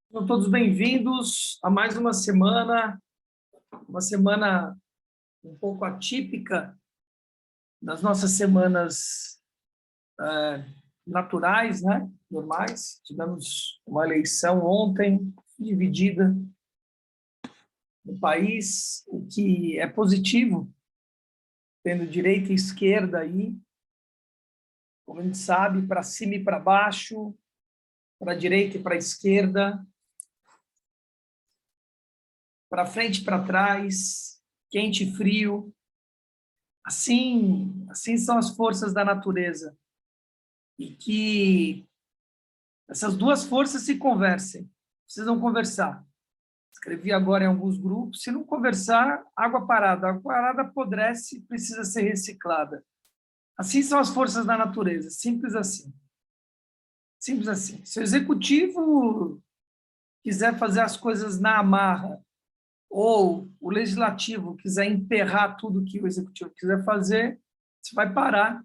Sejam todos bem-vindos a mais uma semana um pouco atípica das nossas semanas naturais, né? Normais. Tivemos uma eleição ontem, dividida no país, o que é positivo, tendo direita e esquerda aí, como a gente sabe, para cima e para baixo, para a direita e para a esquerda, para frente e para trás, quente e frio. Assim são as forças da natureza. E que essas duas forças se conversem, precisam conversar. Escrevi agora em alguns grupos, se não conversar, água parada apodrece, precisa ser reciclada. Assim são as forças da natureza, simples assim. Simples assim. Se o executivo quiser fazer as coisas na amarra, ou o legislativo quiser emperrar tudo que o executivo quiser fazer, você vai parar.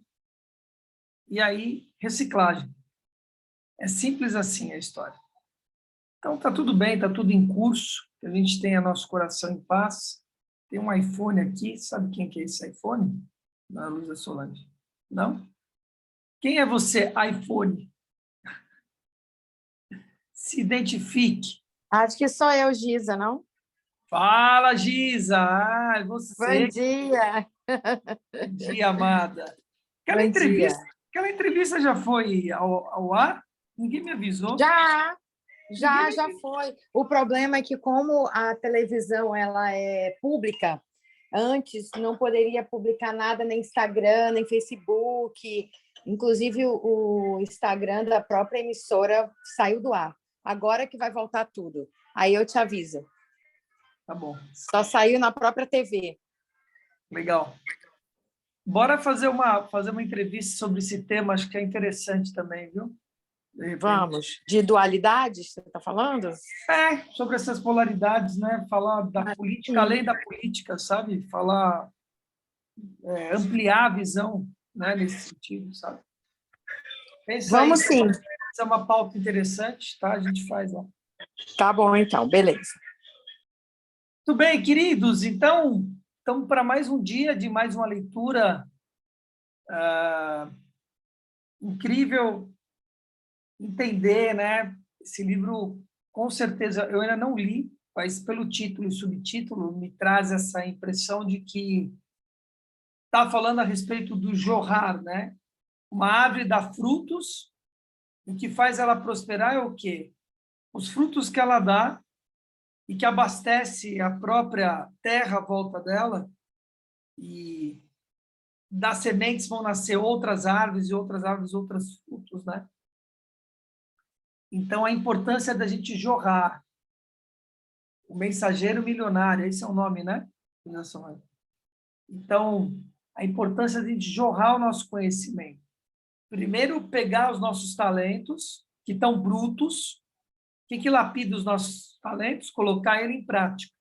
E aí, reciclagem. É simples assim a história. Então, está tudo bem, está tudo em curso, que a gente tenha nosso coração em paz. Tem um iPhone aqui, sabe quem que é esse iPhone? Ana Luísa Solange. Não? Quem é você, iPhone? Se identifique. Acho que sou eu, Giza, não? Fala, Giza! É Bom você. dia! Bom dia, amada. Aquela Bom dia. entrevista, aquela entrevista já foi ao ar? Ninguém me avisou. Já, Ninguém já, me já avisou. foi. O problema é que como a televisão ela é pública, antes não poderia publicar nada nem Instagram, nem Facebook. Inclusive o Instagram da própria emissora saiu do ar. Agora que vai voltar tudo. Aí eu te aviso. Tá bom, Só saiu na própria TV. legal. Bora fazer uma entrevista sobre esse tema, acho que é interessante também, viu? De repente. Vamos. De dualidades, você está falando? Sobre essas polaridades, né? Falar da Ah, política, sim. além da política, sabe? Falar, ampliar a visão, né? Nesse sentido, sabe? Pensa aí, Vamos sim. se é uma pauta interessante, tá? A gente faz lá. Tá bom, então, beleza. Tudo bem, queridos? Então, estamos para mais um dia de mais uma leitura incrível, entender, né? Esse livro, com certeza, eu ainda não li, mas pelo título e subtítulo me traz essa impressão de que está falando a respeito do jorrar, né? Uma árvore dá frutos, o que faz ela prosperar é o quê? Os frutos que ela dá e que abastece a própria terra à volta dela, e das sementes vão nascer outras árvores e outras árvores, outros frutos, né? Então, a importância da gente jorrar. O mensageiro milionário, esse é o nome, né? Então, a importância de a gente jorrar o nosso conhecimento. Primeiro, pegar os nossos talentos, que estão brutos. O que lapida os nossos talentos? Colocar ele em prática.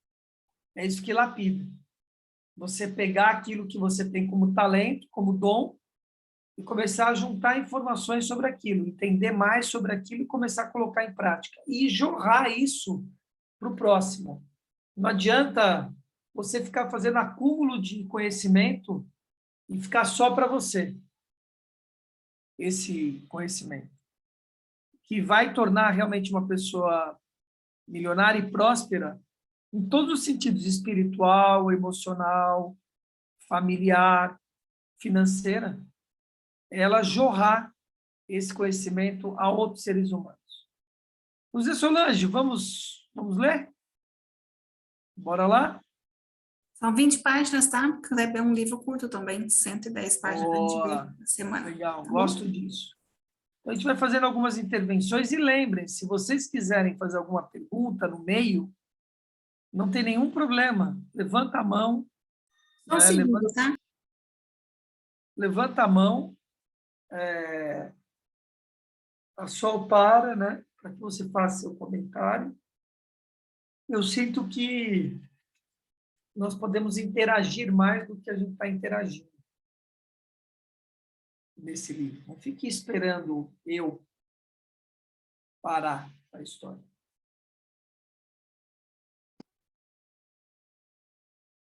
É isso que lapida. Você pegar aquilo que você tem como talento, como dom, e começar a juntar informações sobre aquilo, entender mais sobre aquilo e começar a colocar em prática. E jorrar isso para o próximo. Não adianta você ficar fazendo acúmulo de conhecimento e ficar só para você esse conhecimento, que vai tornar realmente uma pessoa milionária e próspera em todos os sentidos, espiritual, emocional, familiar, financeira, ela jorrar esse conhecimento a outros seres humanos. José Solange, vamos ler? Bora lá? São 20 páginas, tá? Kleber é um livro curto também, 110 páginas para a gente ler na semana. Legal, Tá gosto bom? disso. Então, a gente vai fazendo algumas intervenções e lembrem, se vocês quiserem fazer alguma pergunta no meio, não tem nenhum problema. Levanta a mão, Só um né? segundo, tá? Levanta a mão, a sol para, né? Para que você faça seu comentário. Eu sinto que nós podemos interagir mais do que a gente está interagindo nesse livro. Não fique esperando eu parar a história.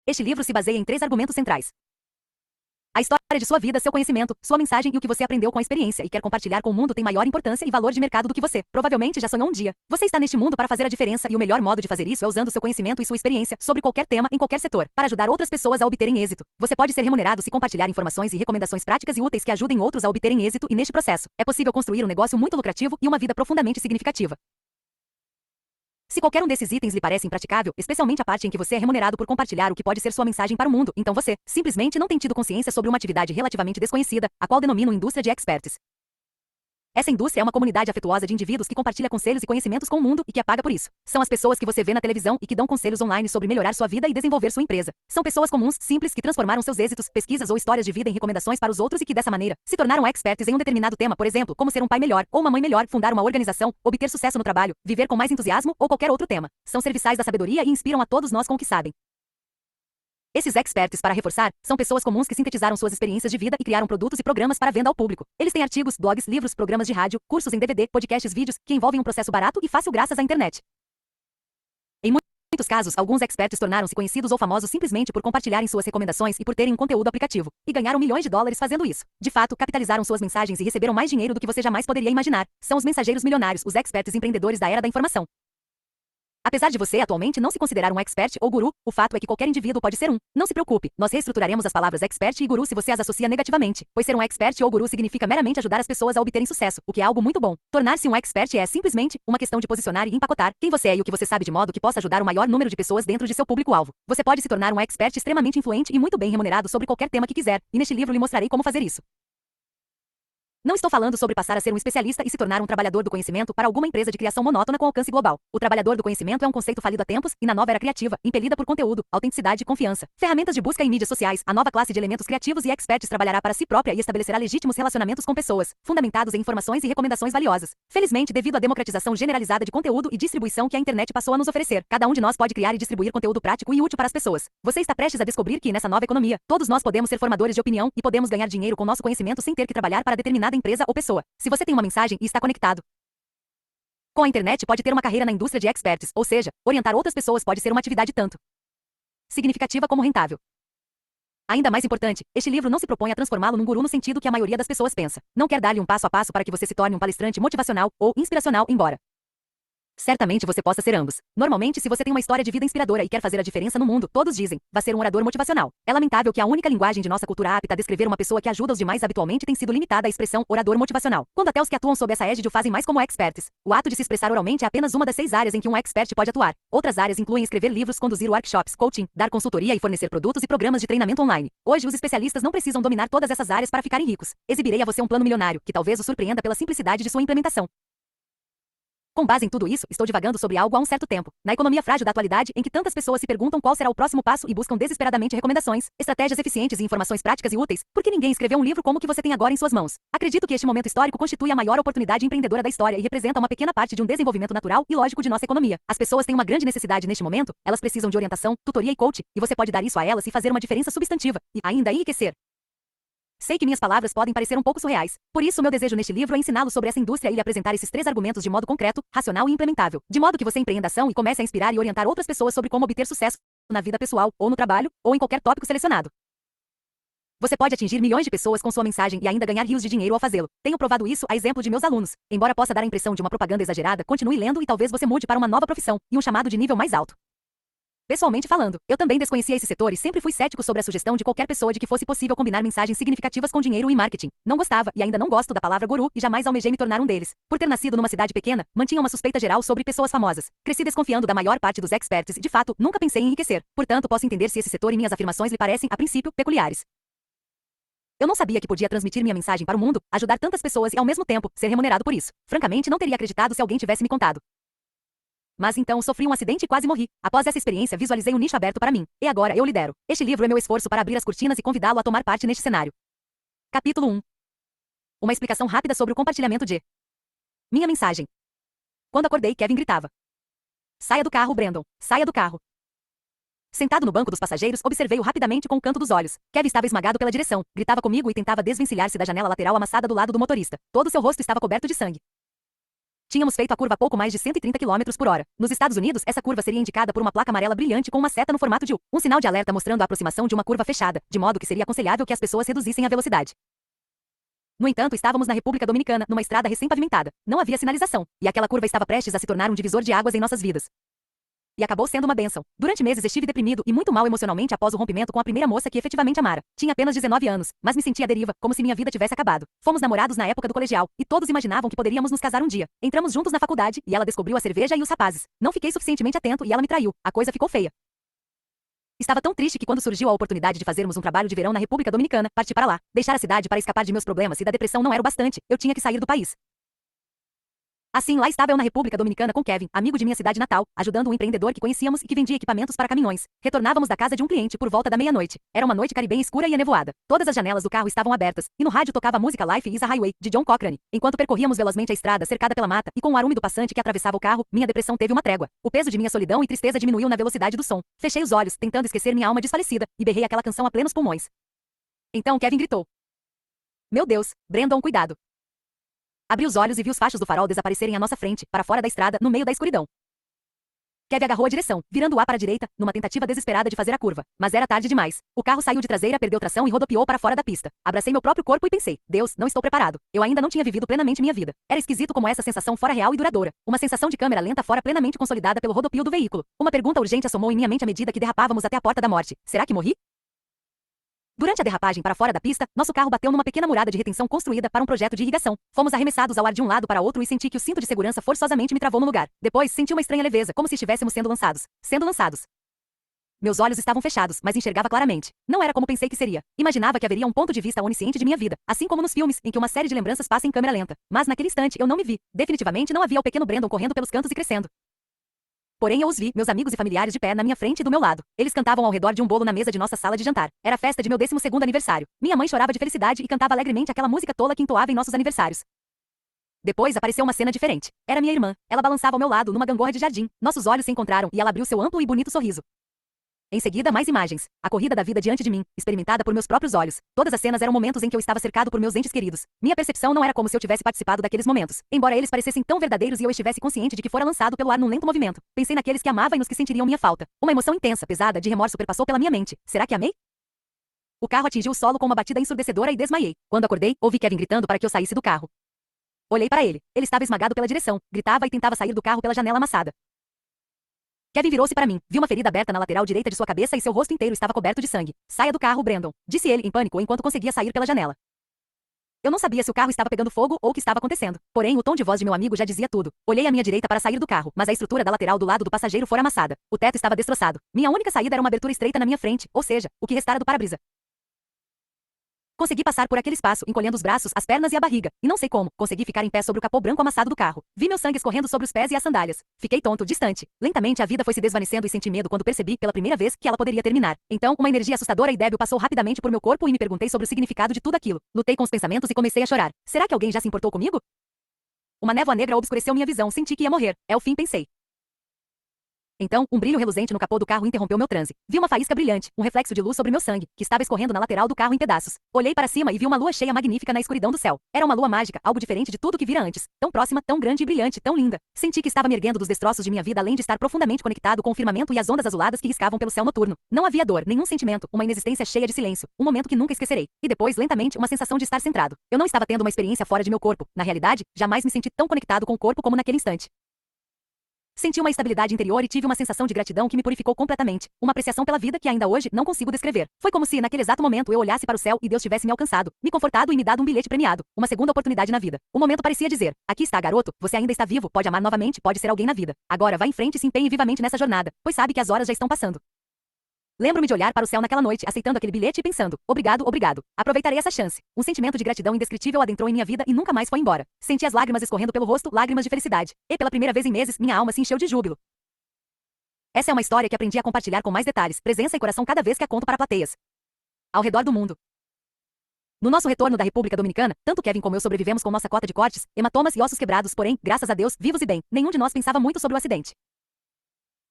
Este livro se baseia em 3 argumentos centrais. A história de sua vida, seu conhecimento, sua mensagem e o que você aprendeu com a experiência e quer compartilhar com o mundo tem maior importância e valor de mercado do que você provavelmente já sonhou um dia. Você está neste mundo para fazer a diferença e o melhor modo de fazer isso é usando seu conhecimento e sua experiência sobre qualquer tema em qualquer setor para ajudar outras pessoas a obterem êxito. Você pode ser remunerado se compartilhar informações e recomendações práticas e úteis que ajudem outros a obterem êxito e neste processo é possível construir um negócio muito lucrativo e uma vida profundamente significativa. Se qualquer um desses itens lhe parece impraticável, especialmente a parte em que você é remunerado por compartilhar o que pode ser sua mensagem para o mundo, então você, simplesmente não tem tido consciência sobre uma atividade relativamente desconhecida, a qual denomino indústria de experts. Essa indústria é uma comunidade afetuosa de indivíduos que compartilha conselhos e conhecimentos com o mundo e que é paga por isso. São as pessoas que você vê na televisão e que dão conselhos online sobre melhorar sua vida e desenvolver sua empresa. São pessoas comuns, simples, que transformaram seus êxitos, pesquisas ou histórias de vida em recomendações para os outros e que dessa maneira se tornaram experts em um determinado tema, por exemplo, como ser um pai melhor ou uma mãe melhor, fundar uma organização, obter sucesso no trabalho, viver com mais entusiasmo ou qualquer outro tema. São serviçais da sabedoria e inspiram a todos nós com o que sabem. Esses experts, para reforçar, são pessoas comuns que sintetizaram suas experiências de vida e criaram produtos e programas para venda ao público. Eles têm artigos, blogs, livros, programas de rádio, cursos em DVD, podcasts, vídeos, que envolvem um processo barato e fácil graças à internet. Em muitos casos, alguns experts tornaram-se conhecidos ou famosos simplesmente por compartilharem suas recomendações e por terem um conteúdo aplicativo, e ganharam milhões de dólares fazendo isso. De fato, capitalizaram suas mensagens e receberam mais dinheiro do que você jamais poderia imaginar. São os mensageiros milionários, os experts empreendedores da era da informação. Apesar de você atualmente não se considerar um expert ou guru, o fato é que qualquer indivíduo pode ser um. Não se preocupe, nós reestruturaremos as palavras expert e guru se você as associa negativamente, pois ser um expert ou guru significa meramente ajudar as pessoas a obterem sucesso, o que é algo muito bom. Tornar-se um expert é simplesmente uma questão de posicionar e empacotar quem você é e o que você sabe de modo que possa ajudar o maior número de pessoas dentro de seu público-alvo. Você pode se tornar um expert extremamente influente e muito bem remunerado sobre qualquer tema que quiser, e neste livro lhe mostrarei como fazer isso. Não estou falando sobre passar a ser um especialista e se tornar um trabalhador do conhecimento para alguma empresa de criação monótona com alcance global. O trabalhador do conhecimento é um conceito falido há tempos, e na nova era criativa, impelida por conteúdo, autenticidade e confiança. Ferramentas de busca em mídias sociais, a nova classe de elementos criativos e experts trabalhará para si própria e estabelecerá legítimos relacionamentos com pessoas, fundamentados em informações e recomendações valiosas. Felizmente, devido à democratização generalizada de conteúdo e distribuição que a internet passou a nos oferecer, cada um de nós pode criar e distribuir conteúdo prático e útil para as pessoas. Você está prestes a descobrir que, nessa nova economia, todos nós podemos ser formadores de opinião e podemos ganhar dinheiro com nosso conhecimento sem ter que trabalhar para determinada empresa ou pessoa. Se você tem uma mensagem e está conectado com a internet, pode ter uma carreira na indústria de experts, ou seja, orientar outras pessoas pode ser uma atividade tanto significativa como rentável. Ainda mais importante, este livro não se propõe a transformá-lo num guru no sentido que a maioria das pessoas pensa. Não quer dar-lhe um passo a passo para que você se torne um palestrante motivacional ou inspiracional, embora certamente você possa ser ambos. Normalmente, se você tem uma história de vida inspiradora e quer fazer a diferença no mundo, todos dizem, vá ser um orador motivacional. É lamentável que a única linguagem de nossa cultura apta a descrever uma pessoa que ajuda os demais habitualmente tem sido limitada à expressão orador motivacional, quando até os que atuam sob essa égide o fazem mais como experts. O ato de se expressar oralmente é apenas uma das 6 áreas em que um expert pode atuar. Outras áreas incluem escrever livros, conduzir workshops, coaching, dar consultoria e fornecer produtos e programas de treinamento online. Hoje, os especialistas não precisam dominar todas essas áreas para ficarem ricos. Exibirei a você um plano milionário, que talvez o surpreenda pela simplicidade de sua implementação. Com base em tudo isso, estou divagando sobre algo há um certo tempo. Na economia frágil da atualidade, em que tantas pessoas se perguntam qual será o próximo passo e buscam desesperadamente recomendações, estratégias eficientes e informações práticas e úteis, por que ninguém escreveu um livro como o que você tem agora em suas mãos? Acredito que este momento histórico constitui a maior oportunidade empreendedora da história e representa uma pequena parte de um desenvolvimento natural e lógico de nossa economia. As pessoas têm uma grande necessidade neste momento, elas precisam de orientação, tutoria e coaching, e você pode dar isso a elas e fazer uma diferença substantiva, e ainda enriquecer. Sei que minhas palavras podem parecer um pouco surreais. Por isso, meu desejo neste livro é ensiná-lo sobre essa indústria e lhe apresentar esses 3 argumentos de modo concreto, racional e implementável, de modo que você empreenda ação e comece a inspirar e orientar outras pessoas sobre como obter sucesso na vida pessoal, ou no trabalho, ou em qualquer tópico selecionado. Você pode atingir milhões de pessoas com sua mensagem e ainda ganhar rios de dinheiro ao fazê-lo. Tenho provado isso a exemplo de meus alunos. Embora possa dar a impressão de uma propaganda exagerada, continue lendo e talvez você mude para uma nova profissão e um chamado de nível mais alto. Pessoalmente falando, eu também desconhecia esse setor e sempre fui cético sobre a sugestão de qualquer pessoa de que fosse possível combinar mensagens significativas com dinheiro e marketing. Não gostava e ainda não gosto da palavra guru e jamais almejei me tornar um deles. Por ter nascido numa cidade pequena, mantinha uma suspeita geral sobre pessoas famosas. Cresci desconfiando da maior parte dos experts e, de fato, nunca pensei em enriquecer. Portanto, posso entender se esse setor e minhas afirmações lhe parecem, a princípio, peculiares. Eu não sabia que podia transmitir minha mensagem para o mundo, ajudar tantas pessoas e, ao mesmo tempo, ser remunerado por isso. Francamente, não teria acreditado se alguém tivesse me contado. Mas então sofri um acidente e quase morri. Após essa experiência, visualizei um nicho aberto para mim. E agora eu lidero. Este livro é meu esforço para abrir as cortinas e convidá-lo a tomar parte neste cenário. Capítulo 1. Uma explicação rápida sobre o compartilhamento de minha mensagem. Quando acordei, Kevin gritava. Saia do carro, Brandon. Saia do carro. Sentado no banco dos passageiros, observei-o rapidamente com o canto dos olhos. Kevin estava esmagado pela direção, gritava comigo e tentava desvencilhar-se da janela lateral amassada do lado do motorista. Todo seu rosto estava coberto de sangue. Tínhamos feito a curva a pouco mais de 130 km por hora. Nos Estados Unidos, essa curva seria indicada por uma placa amarela brilhante com uma seta no formato de U, um sinal de alerta mostrando a aproximação de uma curva fechada, de modo que seria aconselhável que as pessoas reduzissem a velocidade. No entanto, estávamos na República Dominicana, numa estrada recém-pavimentada. Não havia sinalização, e aquela curva estava prestes a se tornar um divisor de águas em nossas vidas. E acabou sendo uma bênção. Durante meses estive deprimido e muito mal emocionalmente após o rompimento com a primeira moça que efetivamente amara. Tinha apenas 19 anos, mas me sentia à deriva, como se minha vida tivesse acabado. Fomos namorados na época do colegial, e todos imaginavam que poderíamos nos casar um dia. Entramos juntos na faculdade, e ela descobriu a cerveja e os rapazes. Não fiquei suficientemente atento e ela me traiu. A coisa ficou feia. Estava tão triste que quando surgiu a oportunidade de fazermos um trabalho de verão na República Dominicana, parti para lá. Deixar a cidade para escapar de meus problemas e da depressão não era o bastante, eu tinha que sair do país. Assim, lá estava eu na República Dominicana com Kevin, amigo de minha cidade natal, ajudando um empreendedor que conhecíamos e que vendia equipamentos para caminhões. Retornávamos da casa de um cliente por volta da meia-noite. Era uma noite caribenha escura e anevoada. Todas as janelas do carro estavam abertas, e no rádio tocava a música Life is a Highway, de John Cochrane. Enquanto percorríamos velozmente a estrada cercada pela mata e com o ar úmido passante que atravessava o carro, minha depressão teve uma trégua. O peso de minha solidão e tristeza diminuiu na velocidade do som. Fechei os olhos, tentando esquecer minha alma desfalecida, e berrei aquela canção a plenos pulmões. Então Kevin gritou: "Meu Deus, Brandon, cuidado!" Abri os olhos e vi os fachos do farol desaparecerem à nossa frente, para fora da estrada, no meio da escuridão. Kevin agarrou a direção, virando o A para a direita, numa tentativa desesperada de fazer a curva. Mas era tarde demais. O carro saiu de traseira, perdeu tração e rodopiou para fora da pista. Abracei meu próprio corpo e pensei: Deus, não estou preparado. Eu ainda não tinha vivido plenamente minha vida. Era esquisito como essa sensação fora real e duradoura. Uma sensação de câmera lenta fora plenamente consolidada pelo rodopio do veículo. Uma pergunta urgente assomou em minha mente à medida que derrapávamos até a porta da morte. Será que morri? Durante a derrapagem para fora da pista, nosso carro bateu numa pequena murada de retenção construída para um projeto de irrigação. Fomos arremessados ao ar de um lado para outro e senti que o cinto de segurança forçosamente me travou no lugar. Depois, senti uma estranha leveza, como se estivéssemos sendo lançados. Sendo lançados. Meus olhos estavam fechados, mas enxergava claramente. Não era como pensei que seria. Imaginava que haveria um ponto de vista onisciente de minha vida, assim como nos filmes, em que uma série de lembranças passa em câmera lenta. Mas naquele instante eu não me vi. Definitivamente não havia o pequeno Brandon correndo pelos cantos e crescendo. Porém eu os vi, meus amigos e familiares de pé na minha frente e do meu lado. Eles cantavam ao redor de um bolo na mesa de nossa sala de jantar. Era a festa de meu 12º aniversário. Minha mãe chorava de felicidade e cantava alegremente aquela música tola que entoava em nossos aniversários. Depois apareceu uma cena diferente. Era minha irmã. Ela balançava ao meu lado numa gangorra de jardim. Nossos olhos se encontraram e ela abriu seu amplo e bonito sorriso. Em seguida, mais imagens. A corrida da vida diante de mim, experimentada por meus próprios olhos. Todas as cenas eram momentos em que eu estava cercado por meus entes queridos. Minha percepção não era como se eu tivesse participado daqueles momentos, embora eles parecessem tão verdadeiros e eu estivesse consciente de que fora lançado pelo ar num lento movimento. Pensei naqueles que amava e nos que sentiriam minha falta. Uma emoção intensa, pesada, de remorso perpassou pela minha mente. Será que amei? O carro atingiu o solo com uma batida ensurdecedora e desmaiei. Quando acordei, ouvi Kevin gritando para que eu saísse do carro. Olhei para ele. Ele estava esmagado pela direção, gritava e tentava sair do carro pela janela amassada. Kevin virou-se para mim. Vi uma ferida aberta na lateral direita de sua cabeça e seu rosto inteiro estava coberto de sangue. Saia do carro, Brandon, disse ele em pânico enquanto conseguia sair pela janela. Eu não sabia se o carro estava pegando fogo ou o que estava acontecendo. Porém, o tom de voz de meu amigo já dizia tudo. Olhei à minha direita para sair do carro, mas a estrutura da lateral do lado do passageiro fora amassada. O teto estava destroçado. Minha única saída era uma abertura estreita na minha frente, ou seja, o que restara do para-brisa. Consegui passar por aquele espaço, encolhendo os braços, as pernas e a barriga, e não sei como, consegui ficar em pé sobre o capô branco amassado do carro. Vi meu sangue escorrendo sobre os pés e as sandálias. Fiquei tonto, distante. Lentamente a vida foi se desvanecendo e senti medo quando percebi, pela primeira vez, que ela poderia terminar. Então, uma energia assustadora e débil passou rapidamente por meu corpo e me perguntei sobre o significado de tudo aquilo. Lutei com os pensamentos e comecei a chorar. Será que alguém já se importou comigo? Uma névoa negra obscureceu minha visão, senti que ia morrer. É o fim, pensei. Então, um brilho reluzente no capô do carro interrompeu meu transe. Vi uma faísca brilhante, um reflexo de luz sobre meu sangue, que estava escorrendo na lateral do carro em pedaços. Olhei para cima e vi uma lua cheia magnífica na escuridão do céu. Era uma lua mágica, algo diferente de tudo que vira antes. Tão próxima, tão grande e brilhante, tão linda. Senti que estava me erguendo dos destroços de minha vida além de estar profundamente conectado com o firmamento e as ondas azuladas que riscavam pelo céu noturno. Não havia dor, nenhum sentimento, uma inexistência cheia de silêncio. Um momento que nunca esquecerei. E depois, lentamente, uma sensação de estar centrado. Eu não estava tendo uma experiência fora de meu corpo. Na realidade, jamais me senti tão conectado com o corpo como naquele instante. Senti uma estabilidade interior e tive uma sensação de gratidão que me purificou completamente. Uma apreciação pela vida que ainda hoje não consigo descrever. Foi como se, naquele exato momento, eu olhasse para o céu e Deus tivesse me alcançado, me confortado e me dado um bilhete premiado. Uma segunda oportunidade na vida. O momento parecia dizer: aqui está, garoto, você ainda está vivo, pode amar novamente, pode ser alguém na vida. Agora vá em frente e se empenhe vivamente nessa jornada, pois sabe que as horas já estão passando. Lembro-me de olhar para o céu naquela noite, aceitando aquele bilhete e pensando: obrigado, obrigado. Aproveitarei essa chance. Um sentimento de gratidão indescritível adentrou em minha vida e nunca mais foi embora. Senti as lágrimas escorrendo pelo rosto, lágrimas de felicidade. E pela primeira vez em meses, minha alma se encheu de júbilo. Essa é uma história que aprendi a compartilhar com mais detalhes, presença e coração cada vez que a conto para plateias ao redor do mundo. No nosso retorno da República Dominicana, tanto Kevin como eu sobrevivemos com nossa cota de cortes, hematomas e ossos quebrados, porém, graças a Deus, vivos e bem, nenhum de nós pensava muito sobre o acidente.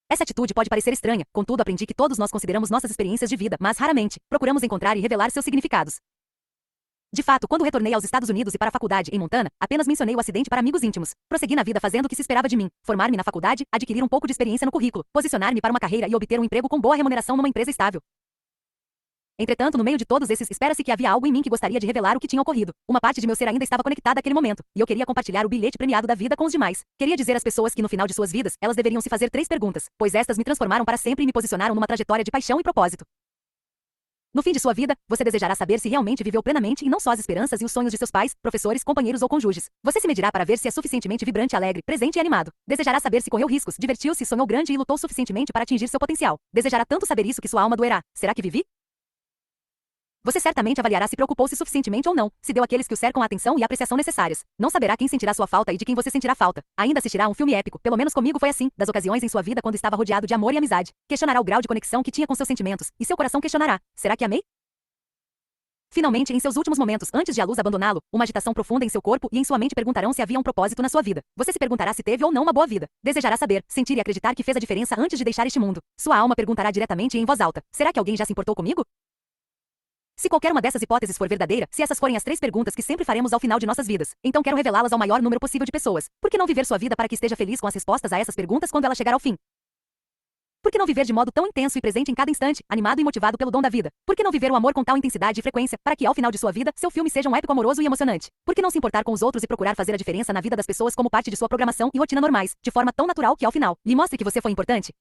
Essa atitude pode parecer estranha, contudo aprendi que todos nós consideramos nossas experiências de vida, mas raramente procuramos encontrar e revelar seus significados. De fato, quando retornei aos Estados Unidos e para a faculdade em Montana, apenas mencionei o acidente para amigos íntimos. Prossegui na vida fazendo o que se esperava de mim, formar-me na faculdade, adquirir um pouco de experiência no currículo, posicionar-me para uma carreira e obter um emprego com boa remuneração numa empresa estável. Entretanto, no meio de todos esses, espera-se que havia algo em mim que gostaria de revelar o que tinha ocorrido. Uma parte de meu ser ainda estava conectada àquele momento, e eu queria compartilhar o bilhete premiado da vida com os demais. Queria dizer às pessoas que no final de suas vidas, elas deveriam se fazer 3 perguntas, pois estas me transformaram para sempre e me posicionaram numa trajetória de paixão e propósito. No fim de sua vida, você desejará saber se realmente viveu plenamente e não só as esperanças e os sonhos de seus pais, professores, companheiros ou cônjuges. Você se medirá para ver se é suficientemente vibrante, alegre, presente e animado. Desejará saber se correu riscos, divertiu-se, sonhou grande e lutou suficientemente para atingir seu potencial. Desejará tanto saber isso que sua alma doerá. Será que vivi? Você certamente avaliará se preocupou-se suficientemente ou não, se deu àqueles que o cercam a atenção e a apreciação necessárias. Não saberá quem sentirá sua falta e de quem você sentirá falta. Ainda assistirá a um filme épico, pelo menos comigo foi assim, das ocasiões em sua vida quando estava rodeado de amor e amizade. Questionará o grau de conexão que tinha com seus sentimentos, e seu coração questionará: será que amei? Finalmente, em seus últimos momentos, antes de a luz abandoná-lo, uma agitação profunda em seu corpo e em sua mente perguntarão se havia um propósito na sua vida. Você se perguntará se teve ou não uma boa vida. Desejará saber, sentir e acreditar que fez a diferença antes de deixar este mundo. Sua alma perguntará diretamente e em voz alta: será que alguém já se importou comigo? Se qualquer uma dessas hipóteses for verdadeira, se essas forem as 3 perguntas que sempre faremos ao final de nossas vidas, então quero revelá-las ao maior número possível de pessoas. Por que não viver sua vida para que esteja feliz com as respostas a essas perguntas quando ela chegar ao fim? Por que não viver de modo tão intenso e presente em cada instante, animado e motivado pelo dom da vida? Por que não viver o amor com tal intensidade e frequência, para que ao final de sua vida, seu filme seja um épico amoroso e emocionante? Por que não se importar com os outros e procurar fazer a diferença na vida das pessoas como parte de sua programação e rotina normais, de forma tão natural que ao final, lhe mostre que você foi importante?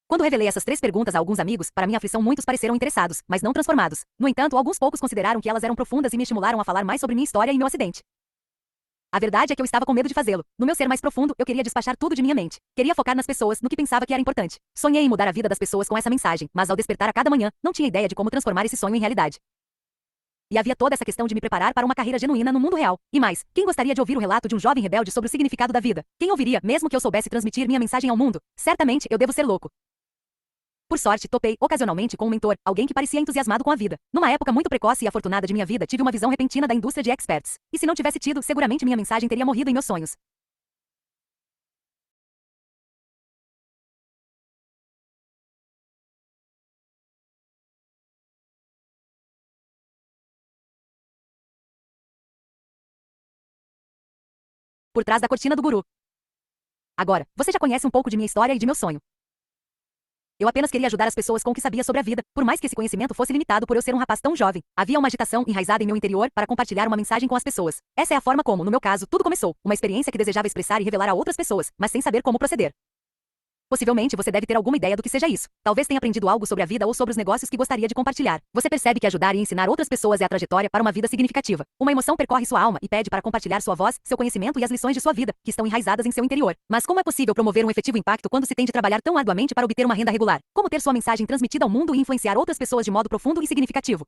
Quando revelei essas 3 perguntas a alguns amigos, para minha aflição muitos pareceram interessados, mas não transformados. No entanto, alguns poucos consideraram que elas eram profundas e me estimularam a falar mais sobre minha história e meu acidente. A verdade é que eu estava com medo de fazê-lo. No meu ser mais profundo, eu queria despachar tudo de minha mente. Queria focar nas pessoas, no que pensava que era importante. Sonhei em mudar a vida das pessoas com essa mensagem, mas ao despertar a cada manhã, não tinha ideia de como transformar esse sonho em realidade. E havia toda essa questão de me preparar para uma carreira genuína no mundo real. E mais, quem gostaria de ouvir o relato de um jovem rebelde sobre o significado da vida? Quem ouviria, mesmo que eu soubesse transmitir minha mensagem ao mundo? Certamente, eu devo ser louco. Por sorte, topei, ocasionalmente, com um mentor, alguém que parecia entusiasmado com a vida. Numa época muito precoce e afortunada de minha vida, tive uma visão repentina da indústria de experts. E se não tivesse tido, seguramente minha mensagem teria morrido em meus sonhos. Por trás da cortina do guru. Agora, você já conhece um pouco de minha história e de meu sonho. Eu apenas queria ajudar as pessoas com o que sabia sobre a vida, por mais que esse conhecimento fosse limitado por eu ser um rapaz tão jovem. Havia uma agitação enraizada em meu interior para compartilhar uma mensagem com as pessoas. Essa é a forma como, no meu caso, tudo começou. Uma experiência que desejava expressar e revelar a outras pessoas, mas sem saber como proceder. Possivelmente você deve ter alguma ideia do que seja isso. Talvez tenha aprendido algo sobre a vida ou sobre os negócios que gostaria de compartilhar. Você percebe que ajudar e ensinar outras pessoas é a trajetória para uma vida significativa. Uma emoção percorre sua alma e pede para compartilhar sua voz, seu conhecimento e as lições de sua vida, que estão enraizadas em seu interior. Mas como é possível promover um efetivo impacto quando se tem de trabalhar tão arduamente para obter uma renda regular? Como ter sua mensagem transmitida ao mundo e influenciar outras pessoas de modo profundo e significativo?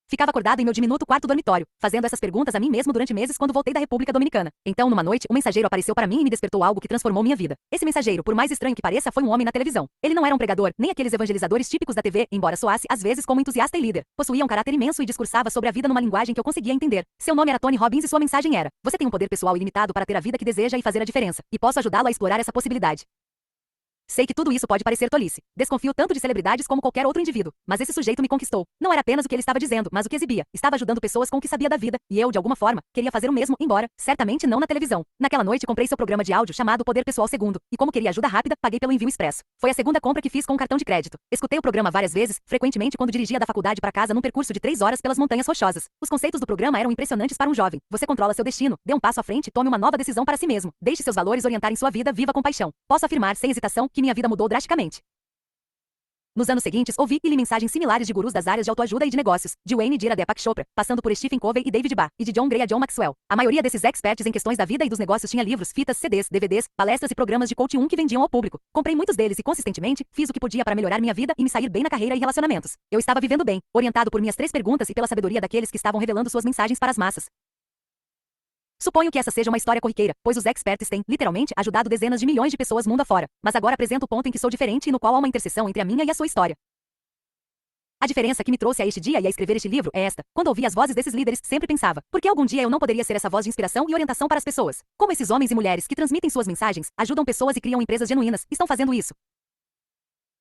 Ficava acordado em meu diminuto quarto dormitório, fazendo essas perguntas a mim mesmo durante meses quando voltei da República Dominicana. Então, numa noite, um mensageiro apareceu para mim e me despertou algo que transformou minha vida. Esse mensageiro, por mais estranho que pareça, foi um homem na televisão. Ele não era um pregador, nem aqueles evangelizadores típicos da TV, embora soasse, às vezes, como entusiasta e líder. Possuía um caráter imenso e discursava sobre a vida numa linguagem que eu conseguia entender. Seu nome era Tony Robbins e sua mensagem era: você tem um poder pessoal ilimitado para ter a vida que deseja e fazer a diferença. E posso ajudá-lo a explorar essa possibilidade. Sei que tudo isso pode parecer tolice. Desconfio tanto de celebridades como qualquer outro indivíduo. Mas esse sujeito me conquistou. Não era apenas o que ele estava dizendo, mas o que exibia. Estava ajudando pessoas com o que sabia da vida. E eu, de alguma forma, queria fazer o mesmo, embora, certamente não na televisão. Naquela noite comprei seu programa de áudio chamado Poder Pessoal Segundo. E como queria ajuda rápida, paguei pelo envio expresso. Foi a segunda compra que fiz com um cartão de crédito. Escutei o programa várias vezes, frequentemente quando dirigia da faculdade para casa num percurso de 3 horas pelas Montanhas Rochosas. Os conceitos do programa eram impressionantes para um jovem. Você controla seu destino, dê um passo à frente, tome uma nova decisão para si mesmo. Deixe seus valores orientarem sua vida, viva com paixão. Posso afirmar sem hesitação que minha vida mudou drasticamente. Nos anos seguintes, ouvi e li mensagens similares de gurus das áreas de autoajuda e de negócios, de Wayne Dyer a Deepak Chopra, passando por Stephen Covey e David Ba, e de John Gray a John Maxwell. A maioria desses experts em questões da vida e dos negócios tinha livros, fitas, CDs, DVDs, palestras e programas de coaching que vendiam ao público. Comprei muitos deles e, consistentemente, fiz o que podia para melhorar minha vida e me sair bem na carreira e relacionamentos. Eu estava vivendo bem, orientado por minhas 3 perguntas e pela sabedoria daqueles que estavam revelando suas mensagens para as massas. Suponho que essa seja uma história corriqueira, pois os experts têm, literalmente, ajudado dezenas de milhões de pessoas mundo afora. Mas agora apresento o ponto em que sou diferente e no qual há uma interseção entre a minha e a sua história. A diferença que me trouxe a este dia e a escrever este livro é esta: quando ouvi as vozes desses líderes, sempre pensava, por que algum dia eu não poderia ser essa voz de inspiração e orientação para as pessoas? Como esses homens e mulheres que transmitem suas mensagens, ajudam pessoas e criam empresas genuínas, estão fazendo isso?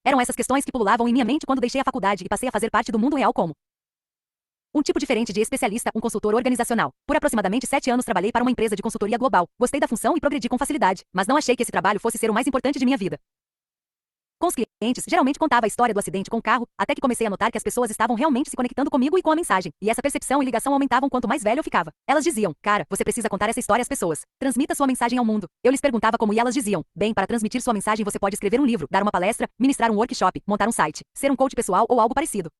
Eram essas questões que pululavam em minha mente quando deixei a faculdade e passei a fazer parte do mundo real como Um tipo diferente de especialista, um consultor organizacional. Por aproximadamente 7 anos trabalhei para uma empresa de consultoria global. Gostei da função e progredi com facilidade, mas não achei que esse trabalho fosse ser o mais importante de minha vida. Com os clientes, geralmente contava a história do acidente com o carro, até que comecei a notar que as pessoas estavam realmente se conectando comigo e com a mensagem, e essa percepção e ligação aumentavam quanto mais velho eu ficava. Elas diziam, cara, você precisa contar essa história às pessoas. Transmita sua mensagem ao mundo. Eu lhes perguntava como e elas diziam, bem, para transmitir sua mensagem você pode escrever um livro, dar uma palestra, ministrar um workshop, montar um site, ser um coach pessoal ou algo parecido.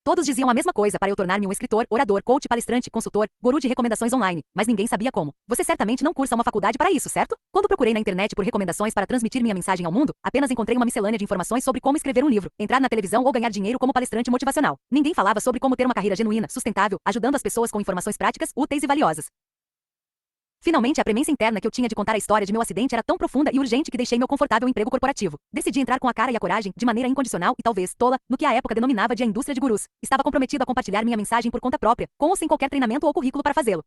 Todos diziam a mesma coisa para eu tornar-me um escritor, orador, coach, palestrante, consultor, guru de recomendações online, mas ninguém sabia como. Você certamente não cursa uma faculdade para isso, certo? Quando procurei na internet por recomendações para transmitir minha mensagem ao mundo, apenas encontrei uma miscelânea de informações sobre como escrever um livro, entrar na televisão ou ganhar dinheiro como palestrante motivacional. Ninguém falava sobre como ter uma carreira genuína, sustentável, ajudando as pessoas com informações práticas, úteis e valiosas. Finalmente, a premência interna que eu tinha de contar a história de meu acidente era tão profunda e urgente que deixei meu confortável emprego corporativo. Decidi entrar com a cara e a coragem, de maneira incondicional e talvez tola, no que à época denominava de a indústria de gurus. Estava comprometido a compartilhar minha mensagem por conta própria, com ou sem qualquer treinamento ou currículo para fazê-lo.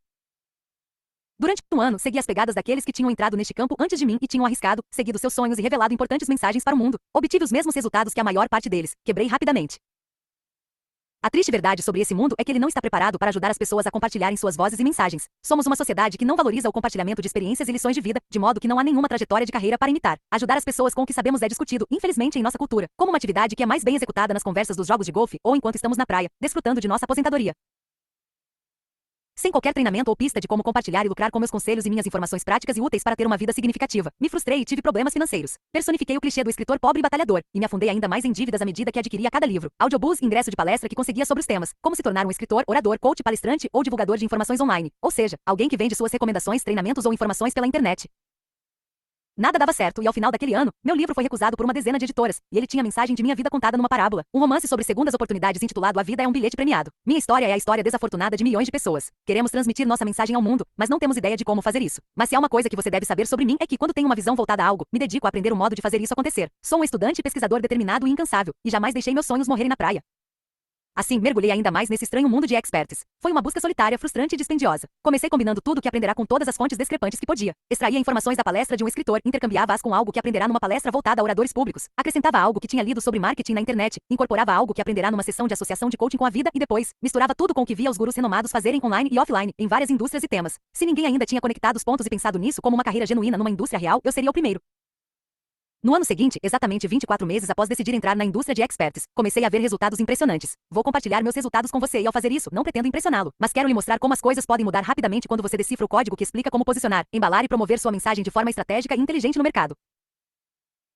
Durante um ano, segui as pegadas daqueles que tinham entrado neste campo antes de mim e tinham arriscado, seguido seus sonhos e revelado importantes mensagens para o mundo. Obtive os mesmos resultados que a maior parte deles. Quebrei rapidamente. A triste verdade sobre esse mundo é que ele não está preparado para ajudar as pessoas a compartilharem suas vozes e mensagens. Somos uma sociedade que não valoriza o compartilhamento de experiências e lições de vida, de modo que não há nenhuma trajetória de carreira para imitar. Ajudar as pessoas com o que sabemos é discutido, infelizmente, em nossa cultura, como uma atividade que é mais bem executada nas conversas dos jogos de golfe ou enquanto estamos na praia, desfrutando de nossa aposentadoria. Sem qualquer treinamento ou pista de como compartilhar e lucrar com meus conselhos e minhas informações práticas e úteis para ter uma vida significativa. Me frustrei e tive problemas financeiros. Personifiquei o clichê do escritor pobre e batalhador, e me afundei ainda mais em dívidas à medida que adquiria cada livro, audiobooks e ingresso de palestra que conseguia sobre os temas, como se tornar um escritor, orador, coach, palestrante ou divulgador de informações online, ou seja, alguém que vende suas recomendações, treinamentos ou informações pela internet. Nada dava certo e ao final daquele ano, meu livro foi recusado por uma dezena de editoras, e ele tinha a mensagem de minha vida contada numa parábola, um romance sobre segundas oportunidades intitulado A Vida é um Bilhete Premiado. Minha história é a história desafortunada de milhões de pessoas. Queremos transmitir nossa mensagem ao mundo, mas não temos ideia de como fazer isso. Mas se há uma coisa que você deve saber sobre mim é que quando tenho uma visão voltada a algo, me dedico a aprender o modo de fazer isso acontecer. Sou um estudante e pesquisador determinado e incansável, e jamais deixei meus sonhos morrerem na praia. Assim, mergulhei ainda mais nesse estranho mundo de experts. Foi uma busca solitária, frustrante e dispendiosa. Comecei combinando tudo o que aprenderá com todas as fontes discrepantes que podia. Extraía informações da palestra de um escritor, intercambiava-as com algo que aprenderá numa palestra voltada a oradores públicos. Acrescentava algo que tinha lido sobre marketing na internet, incorporava algo que aprenderá numa sessão de associação de coaching com a vida e depois, misturava tudo com o que via os gurus renomados fazerem online e offline, em várias indústrias e temas. Se ninguém ainda tinha conectado os pontos e pensado nisso como uma carreira genuína numa indústria real, eu seria o primeiro. No ano seguinte, exatamente 24 meses após decidir entrar na indústria de experts, comecei a ver resultados impressionantes. Vou compartilhar meus resultados com você e ao fazer isso, não pretendo impressioná-lo, mas quero lhe mostrar como as coisas podem mudar rapidamente quando você decifra o código que explica como posicionar, embalar e promover sua mensagem de forma estratégica e inteligente no mercado.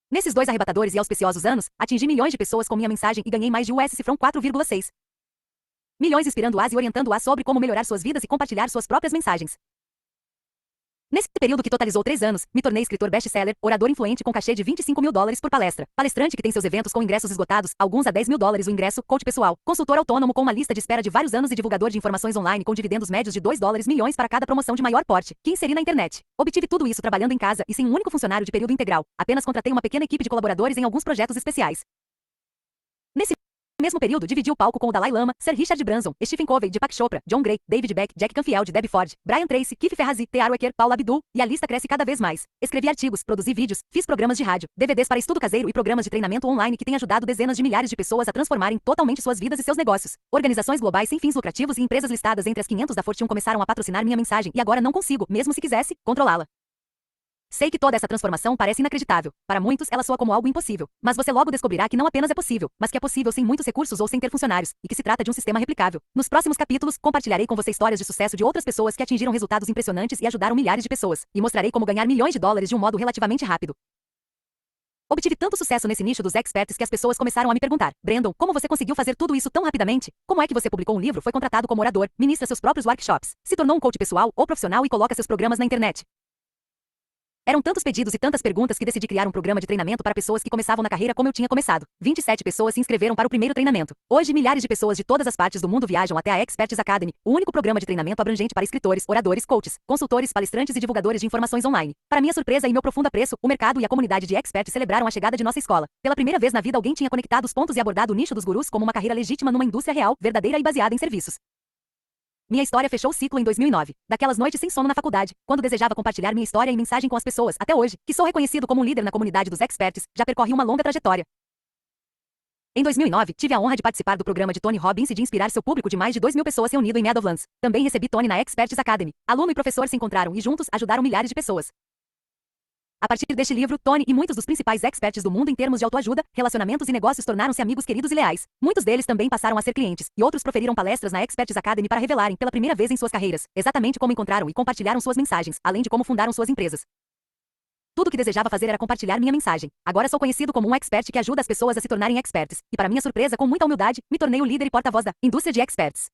Nesses 2 arrebatadores e auspiciosos anos, atingi milhões de pessoas com minha mensagem e ganhei mais de US cifrão 4,6 milhões inspirando-as e orientando-as sobre como melhorar suas vidas e compartilhar suas próprias mensagens. Nesse período que totalizou 3 anos, me tornei escritor best-seller, orador influente com cachê de $25 mil por palestra, palestrante que tem seus eventos com ingressos esgotados, alguns a $10 mil o ingresso, coach pessoal, consultor autônomo com uma lista de espera de vários anos e divulgador de informações online com dividendos médios de $2 milhões para cada promoção de maior porte, que inseri na internet. Obtive tudo isso trabalhando em casa e sem um único funcionário de período integral, apenas contratei uma pequena equipe de colaboradores em alguns projetos especiais. Nesse mesmo período, dividi o palco com o Dalai Lama, Sir Richard Branson, Stephen Covey, Deepak Chopra, John Gray, David Beck, Jack Canfield, Debbie Ford, Brian Tracy, Keith Ferrazzi, T. Harv Eker, Paula Abdul, e a lista cresce cada vez mais. Escrevi artigos, produzi vídeos, fiz programas de rádio, DVDs para estudo caseiro e programas de treinamento online que têm ajudado dezenas de milhares de pessoas a transformarem totalmente suas vidas e seus negócios. Organizações globais sem fins lucrativos e empresas listadas entre as 500 da Fortune começaram a patrocinar minha mensagem e agora não consigo, mesmo se quisesse, controlá-la. Sei que toda essa transformação parece inacreditável. Para muitos, ela soa como algo impossível. Mas você logo descobrirá que não apenas é possível, mas que é possível sem muitos recursos ou sem ter funcionários, e que se trata de um sistema replicável. Nos próximos capítulos, compartilharei com você histórias de sucesso de outras pessoas que atingiram resultados impressionantes e ajudaram milhares de pessoas, e mostrarei como ganhar milhões de dólares de um modo relativamente rápido. Obtive tanto sucesso nesse nicho dos experts que as pessoas começaram a me perguntar: Brandon, como você conseguiu fazer tudo isso tão rapidamente? Como é que você publicou um livro, foi contratado como orador, ministra seus próprios workshops, se tornou um coach pessoal ou profissional e coloca seus programas na internet? Eram tantos pedidos e tantas perguntas que decidi criar um programa de treinamento para pessoas que começavam na carreira como eu tinha começado. 27 pessoas se inscreveram para o primeiro treinamento. Hoje, milhares de pessoas de todas as partes do mundo viajam até a Experts Academy, o único programa de treinamento abrangente para escritores, oradores, coaches, consultores, palestrantes e divulgadores de informações online. Para minha surpresa e meu profundo apreço, o mercado e a comunidade de experts celebraram a chegada de nossa escola. Pela primeira vez na vida, alguém tinha conectado os pontos e abordado o nicho dos gurus como uma carreira legítima numa indústria real, verdadeira e baseada em serviços. Minha história fechou o ciclo em 2009, daquelas noites sem sono na faculdade, quando desejava compartilhar minha história e mensagem com as pessoas, até hoje, que sou reconhecido como um líder na comunidade dos experts, já percorre uma longa trajetória. Em 2009, tive a honra de participar do programa de Tony Robbins e de inspirar seu público de mais de 2.000 pessoas reunido em Meadowlands. Também recebi Tony na Experts Academy. Aluno e professor se encontraram e juntos ajudaram milhares de pessoas. A partir deste livro, Tony e muitos dos principais experts do mundo em termos de autoajuda, relacionamentos e negócios tornaram-se amigos queridos e leais. Muitos deles também passaram a ser clientes, e outros proferiram palestras na Experts Academy para revelarem pela primeira vez em suas carreiras exatamente como encontraram e compartilharam suas mensagens, além de como fundaram suas empresas. Tudo o que desejava fazer era compartilhar minha mensagem. Agora sou conhecido como um expert que ajuda as pessoas a se tornarem experts, e para minha surpresa, com muita humildade, me tornei o líder e porta-voz da indústria de experts.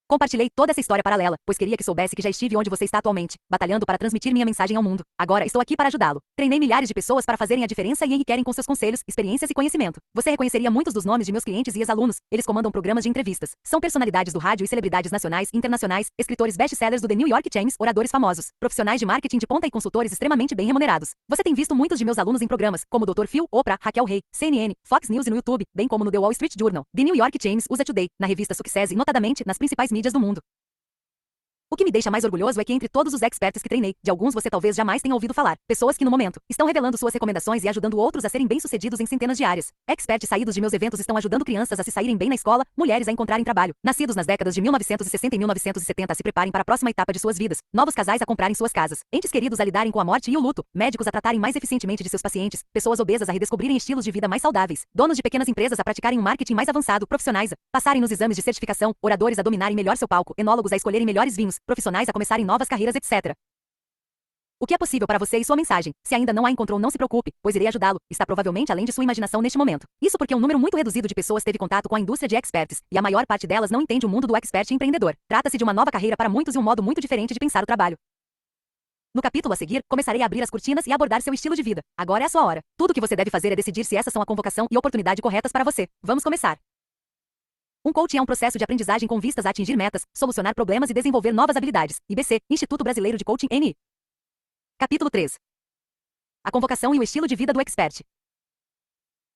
Compartilhei toda essa história paralela, pois queria que soubesse que já estive onde você está atualmente, batalhando para transmitir minha mensagem ao mundo. Agora estou aqui para ajudá-lo. Treinei milhares de pessoas para fazerem a diferença e enriquecerem com seus conselhos, experiências e conhecimento. Você reconheceria muitos dos nomes de meus clientes e ex-alunos. Eles comandam programas de entrevistas. São personalidades do rádio e celebridades nacionais e internacionais, escritores best-sellers do The New York Times, oradores famosos, profissionais de marketing de ponta e consultores extremamente bem remunerados. Você tem visto muitos de meus alunos em programas, como Dr. Phil, Oprah, Raquel Rey, CNN, Fox News e no YouTube, bem como no The Wall Street Journal, The New York Times, USA Today, na revista Success e notadamente nas principais mídias do mundo. O que me deixa mais orgulhoso é que entre todos os experts que treinei, de alguns você talvez jamais tenha ouvido falar, pessoas que no momento estão revelando suas recomendações e ajudando outros a serem bem-sucedidos em centenas de áreas. Experts saídos de meus eventos estão ajudando crianças a se saírem bem na escola, mulheres a encontrarem trabalho, nascidos nas décadas de 1960 e 1970 a se preparem para a próxima etapa de suas vidas, novos casais a comprarem suas casas, entes queridos a lidarem com a morte e o luto, médicos a tratarem mais eficientemente de seus pacientes, pessoas obesas a redescobrirem estilos de vida mais saudáveis, donos de pequenas empresas a praticarem um marketing mais avançado, profissionais a passarem nos exames de certificação, oradores a dominarem melhor seu palco, enólogos a escolherem melhores vinhos, profissionais a começarem novas carreiras, etc. O que é possível para você e sua mensagem? Se ainda não a encontrou, não se preocupe, pois irei ajudá-lo. Está provavelmente além de sua imaginação neste momento. Isso porque um número muito reduzido de pessoas teve contato com a indústria de experts, e a maior parte delas não entende o mundo do expert empreendedor. Trata-se de uma nova carreira para muitos e um modo muito diferente de pensar o trabalho. No capítulo a seguir, começarei a abrir as cortinas e abordar seu estilo de vida. Agora é a sua hora. Tudo o que você deve fazer é decidir se essas são a convocação e oportunidade corretas para você. Vamos começar. Um coaching é um processo de aprendizagem com vistas a atingir metas, solucionar problemas e desenvolver novas habilidades. IBC, Instituto Brasileiro de Coaching, NI. Capítulo 3. A convocação e o estilo de vida do expert.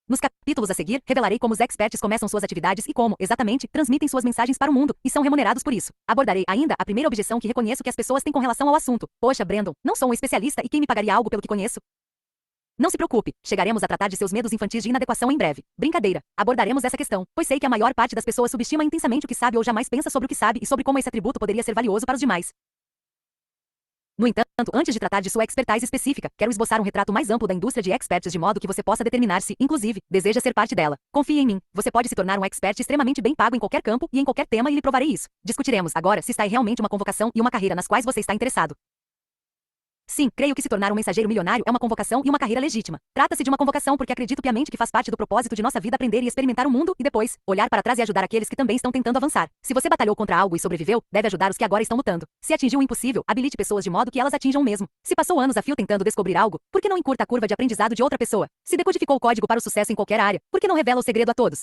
Nos capítulos a seguir, revelarei como os experts começam suas atividades e como, exatamente, transmitem suas mensagens para o mundo, e são remunerados por isso. Abordarei ainda a primeira objeção que reconheço que as pessoas têm com relação ao assunto. Poxa, Brandon, não sou um especialista e quem me pagaria algo pelo que conheço? Não se preocupe, chegaremos a tratar de seus medos infantis de inadequação em breve. Brincadeira, abordaremos essa questão, pois sei que a maior parte das pessoas subestima intensamente o que sabe ou jamais pensa sobre o que sabe e sobre como esse atributo poderia ser valioso para os demais. No entanto, antes de tratar de sua expertise específica, quero esboçar um retrato mais amplo da indústria de experts de modo que você possa determinar se, inclusive, deseja ser parte dela. Confie em mim, você pode se tornar um expert extremamente bem pago em qualquer campo e em qualquer tema e lhe provarei isso. Discutiremos, agora, se está aí realmente uma convocação e uma carreira nas quais você está interessado. Sim, creio que se tornar um mensageiro milionário é uma convocação e uma carreira legítima. Trata-se de uma convocação porque acredito piamente que faz parte do propósito de nossa vida aprender e experimentar o mundo e depois, olhar para trás e ajudar aqueles que também estão tentando avançar. Se você batalhou contra algo e sobreviveu, deve ajudar os que agora estão lutando. Se atingiu o impossível, habilite pessoas de modo que elas atinjam o mesmo. Se passou anos a fio tentando descobrir algo, por que não encurta a curva de aprendizado de outra pessoa? Se decodificou o código para o sucesso em qualquer área, por que não revela o segredo a todos?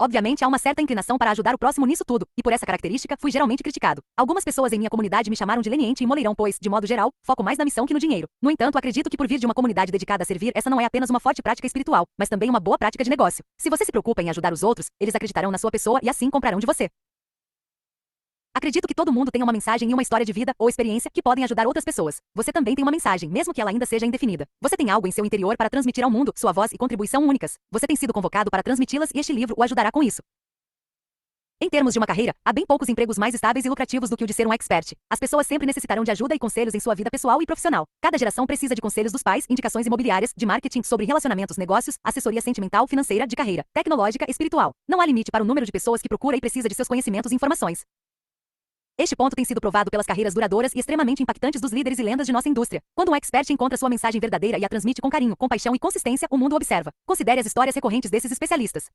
Obviamente há uma certa inclinação para ajudar o próximo nisso tudo, e por essa característica fui geralmente criticado. Algumas pessoas em minha comunidade me chamaram de leniente e moleirão pois, de modo geral, foco mais na missão que no dinheiro. No entanto, acredito que por vir de uma comunidade dedicada a servir, essa não é apenas uma forte prática espiritual, mas também uma boa prática de negócio. Se você se preocupa em ajudar os outros, eles acreditarão na sua pessoa e assim comprarão de você. Acredito que todo mundo tem uma mensagem e uma história de vida ou experiência que podem ajudar outras pessoas. Você também tem uma mensagem, mesmo que ela ainda seja indefinida. Você tem algo em seu interior para transmitir ao mundo, sua voz e contribuição únicas. Você tem sido convocado para transmiti-las e este livro o ajudará com isso. Em termos de uma carreira, há bem poucos empregos mais estáveis e lucrativos do que o de ser um expert. As pessoas sempre necessitarão de ajuda e conselhos em sua vida pessoal e profissional. Cada geração precisa de conselhos dos pais, indicações imobiliárias, de marketing, sobre relacionamentos, negócios, assessoria sentimental, financeira, de carreira, tecnológica, espiritual. Não há limite para o número de pessoas que procura e precisa de seus conhecimentos e informações. Este ponto tem sido provado pelas carreiras duradouras e extremamente impactantes dos líderes e lendas de nossa indústria. Quando um expert encontra sua mensagem verdadeira e a transmite com carinho, compaixão e consistência, o mundo observa. Considere as histórias recorrentes desses especialistas.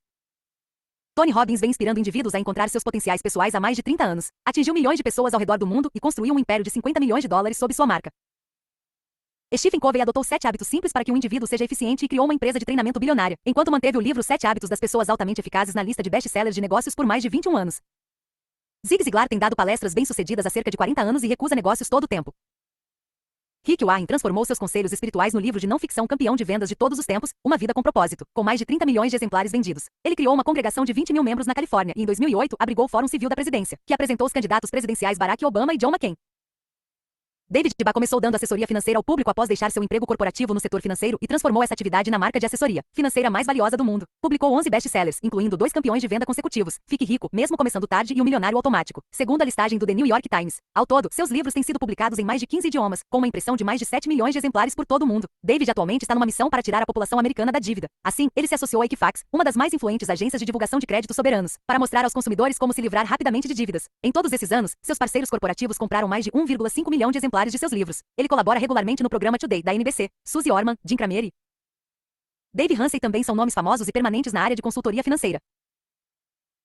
Tony Robbins vem inspirando indivíduos a encontrar seus potenciais pessoais há mais de 30 anos. Atingiu milhões de pessoas ao redor do mundo e construiu um império de 50 milhões de dólares sob sua marca. Stephen Covey adotou 7 hábitos simples para que um indivíduo seja eficiente e criou uma empresa de treinamento bilionária, enquanto manteve o livro 7 hábitos das pessoas altamente eficazes na lista de best-sellers de negócios por mais de 21 anos. Zig Ziglar tem dado palestras bem-sucedidas há cerca de 40 anos e recusa negócios todo o tempo. Rick Warren transformou seus conselhos espirituais no livro de não-ficção campeão de vendas de todos os tempos, Uma Vida com Propósito, com mais de 30 milhões de exemplares vendidos. Ele criou uma congregação de 20 mil membros na Califórnia e, em 2008, abrigou o Fórum Civil da Presidência, que apresentou os candidatos presidenciais Barack Obama e John McCain. David Ba começou dando assessoria financeira ao público após deixar seu emprego corporativo no setor financeiro e transformou essa atividade na marca de assessoria financeira mais valiosa do mundo. Publicou 11 best-sellers, incluindo 2 campeões de venda consecutivos, Fique Rico, Mesmo Começando Tarde e O Milionário Automático, segundo a listagem do The New York Times. Ao todo, seus livros têm sido publicados em mais de 15 idiomas, com uma impressão de mais de 7 milhões de exemplares por todo o mundo. David atualmente está numa missão para tirar a população americana da dívida. Assim, ele se associou à Equifax, uma das mais influentes agências de divulgação de créditos soberanos, para mostrar aos consumidores como se livrar rapidamente de dívidas. Em todos esses anos, seus parceiros corporativos compraram mais de 1,5 milhão de exemplares de seus livros. Ele colabora regularmente no programa Today, da NBC. Suzy Orman, Jim Cramer e Dave Ramsey também são nomes famosos e permanentes na área de consultoria financeira.